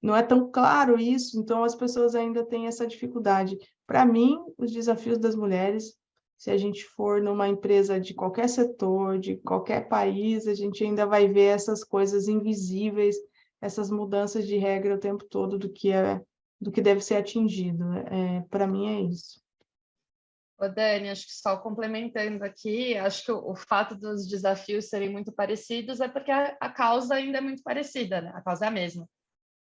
não é tão claro isso, então as pessoas ainda têm essa dificuldade. Para mim, os desafios das mulheres, se a gente for numa empresa de qualquer setor, de qualquer país, a gente ainda vai ver essas coisas invisíveis, essas mudanças de regra o tempo todo do que deve ser atingido. Para mim é isso. Ô, Dani, acho que só complementando aqui, acho que o fato dos desafios serem muito parecidos é porque a causa ainda é muito parecida, né? A causa é a mesma.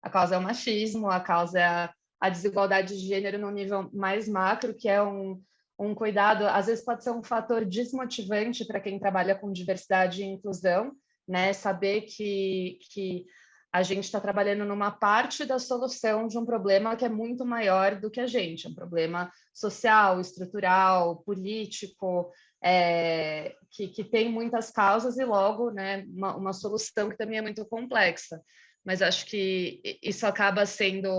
A causa é o machismo, a causa é a desigualdade de gênero no nível mais macro, que é um cuidado, às vezes pode ser um fator desmotivante para quem trabalha com diversidade e inclusão, né? Saber que a gente está trabalhando numa parte da solução de um problema que é muito maior do que a gente, um problema social, estrutural, político, que tem muitas causas e logo, né, uma solução que também é muito complexa. Mas acho que isso acaba sendo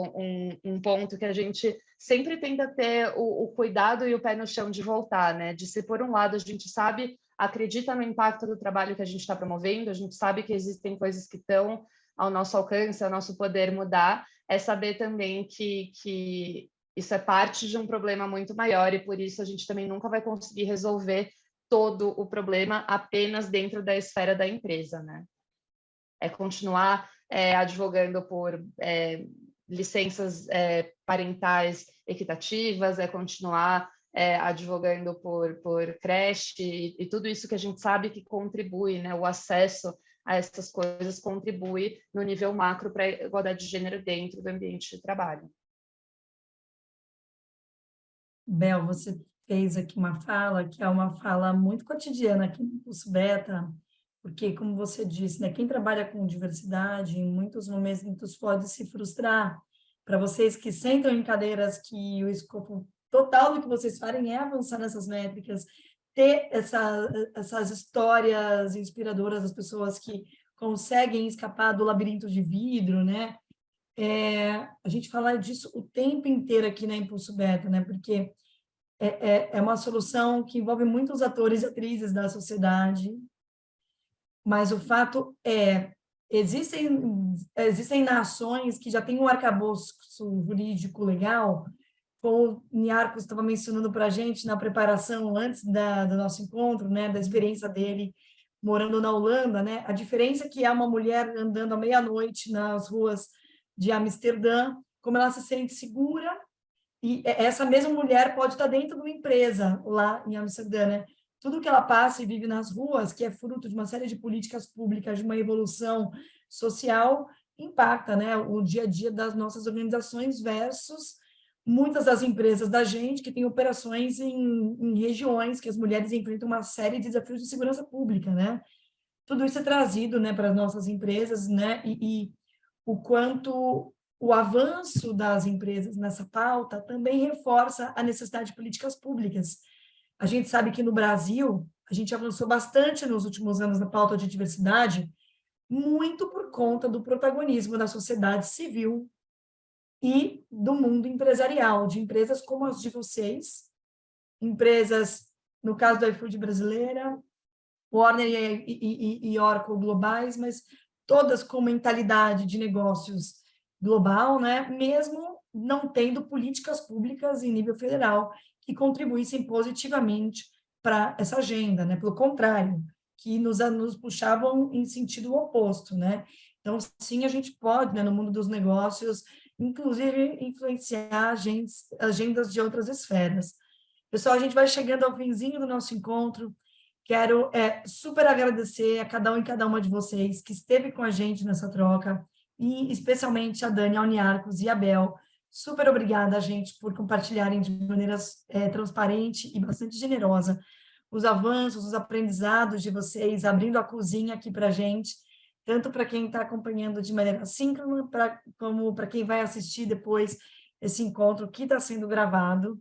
um ponto que a gente sempre tenta ter o cuidado e o pé no chão de voltar, né? De se, por um lado, a gente sabe, acredita no impacto do trabalho que a gente está promovendo, a gente sabe que existem coisas que estão ao nosso alcance, ao nosso poder mudar, é saber também que isso é parte de um problema muito maior e por isso a gente também nunca vai conseguir resolver todo o problema apenas dentro da esfera da empresa, né? É continuar advogando por licenças parentais equitativas, é continuar advogando por creche e tudo isso que a gente sabe que contribui, né? O acesso a essas coisas contribui no nível macro para a igualdade de gênero dentro do ambiente de trabalho. Bel, você fez aqui uma fala que é uma fala muito cotidiana aqui no Pulso Beta, porque, como você disse, né, quem trabalha com diversidade, em muitos momentos pode se frustrar. Para vocês que sentam em cadeiras que o escopo total do que vocês farem é avançar nessas métricas, ter essas histórias inspiradoras das pessoas que conseguem escapar do labirinto de vidro, né? A gente fala disso o tempo inteiro aqui na Impulso Beta, né? Porque é uma solução que envolve muitos atores e atrizes da sociedade, mas o fato existem nações que já têm um arcabouço jurídico legal, como o Niarcos estava mencionando para a gente na preparação antes do nosso encontro, né, da experiência dele morando na Holanda, né, a diferença que é uma mulher andando à meia-noite nas ruas de Amsterdã, como ela se sente segura, e essa mesma mulher pode estar dentro de uma empresa lá em Amsterdã, né? Tudo que ela passa e vive nas ruas, que é fruto de uma série de políticas públicas, de uma evolução social, impacta, né, o dia a dia das nossas organizações versus muitas das empresas da gente que têm operações em regiões que as mulheres enfrentam uma série de desafios de segurança pública, né? Tudo isso é trazido, né, para as nossas empresas, né? E o quanto o avanço das empresas nessa pauta também reforça a necessidade de políticas públicas. A gente sabe que no Brasil, a gente avançou bastante nos últimos anos na pauta de diversidade, muito por conta do protagonismo da sociedade civil e do mundo empresarial, de empresas como as de vocês, empresas, no caso do iFood brasileira, Warner e Oracle globais, mas todas com mentalidade de negócios global, né? Mesmo não tendo políticas públicas em nível federal que contribuíssem positivamente para essa agenda, né? Pelo contrário, que nos puxavam em sentido oposto, né? Então, sim, a gente pode, né, no mundo dos negócios, inclusive influenciar agendas de outras esferas. Pessoal, a gente vai chegando ao finzinho do nosso encontro. Quero super agradecer a cada um e cada uma de vocês que esteve com a gente nessa troca, e especialmente a Dani, a Niarcos e a Bel. Super obrigada, gente, por compartilharem de maneira transparente e bastante generosa os avanços, os aprendizados de vocês, abrindo a cozinha aqui para a gente, tanto para quem está acompanhando de maneira síncrona, como para quem vai assistir depois esse encontro que está sendo gravado.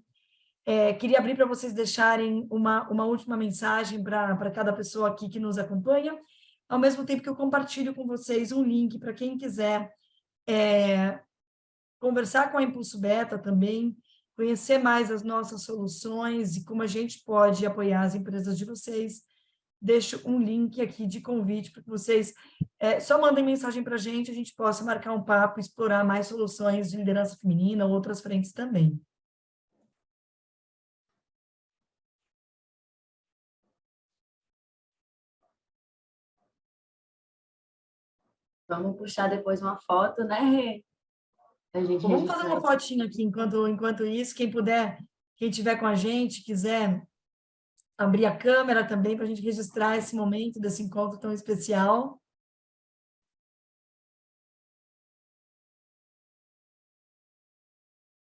Queria abrir para vocês deixarem uma última mensagem para cada pessoa aqui que nos acompanha, ao mesmo tempo que eu compartilho com vocês um link para quem quiser conversar com a Impulso Beta também, conhecer mais as nossas soluções e como a gente pode apoiar as empresas de vocês. Deixo um link aqui de convite para que vocês só mandem mensagem para a gente possa marcar um papo, explorar mais soluções de liderança feminina ou outras frentes também. Vamos puxar depois uma foto, né, Rê? A gente Vamos fazer registrar uma isso. fotinha aqui enquanto isso, quem puder, quem estiver com a gente, quiser abrir a câmera também para a gente registrar esse momento desse encontro tão especial.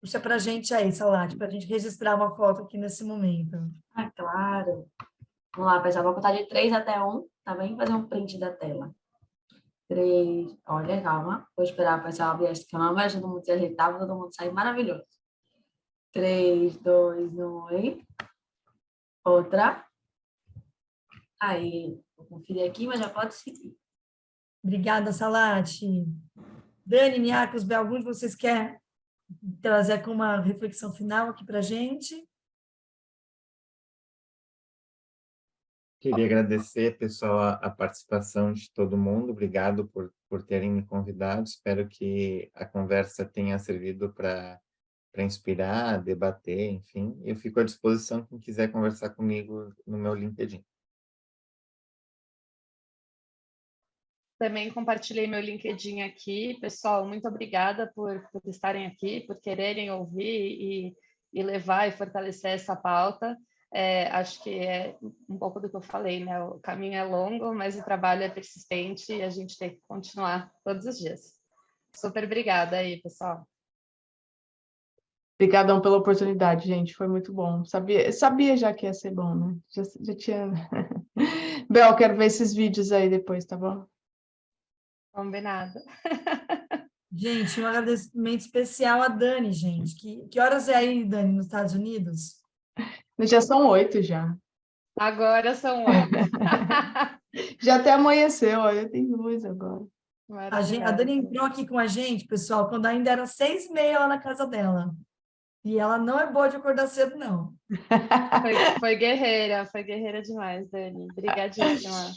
Puxa para a gente aí, Salate, para a gente registrar uma foto aqui nesse momento. Ah, claro. Vamos lá, pessoal. Vou contar de 3 até 1, tá bem? Fazer um print da tela. 3. Olha, calma. Vou esperar o pessoal abrir as câmeras, todo mundo se ajeitar, todo mundo sair maravilhoso. 3, 2, 1 e... Outra. Aí, vou conferir aqui, mas já pode seguir. Obrigada, Salate. Dani, Niarcos, Bel, algum de vocês quer trazer com uma reflexão final aqui para a gente? Queria agradecer, pessoal, a participação de todo mundo. Obrigado por terem me convidado. Espero que a conversa tenha servido para inspirar, debater, enfim. Eu fico à disposição quem quiser conversar comigo no meu LinkedIn. Também compartilhei meu LinkedIn aqui. Pessoal, muito obrigada por estarem aqui, por quererem ouvir e levar e fortalecer essa pauta. Acho que é um pouco do que eu falei, né? O caminho é longo, mas o trabalho é persistente e a gente tem que continuar todos os dias. Super obrigada aí, pessoal. Obrigadão pela oportunidade, gente. Foi muito bom. Sabia já que ia ser bom, né? Já tinha. Bel, quero ver esses vídeos aí depois, tá bom? Combinado. Gente, um agradecimento especial a Dani, gente. Que horas é aí, Dani, nos Estados Unidos? Já são 8 já. Agora são 8. Já até amanheceu, ó. Eu tenho luz agora. A Dani entrou aqui com a gente, pessoal, quando ainda era 6h30 lá na casa dela. E ela não é boa de acordar cedo, não. Foi guerreira demais, Dani. Obrigadíssima.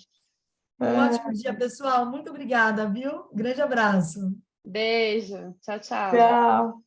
Um ótimo dia, pessoal. Muito obrigada, viu? Grande abraço. Beijo. Tchau, tchau. Tchau.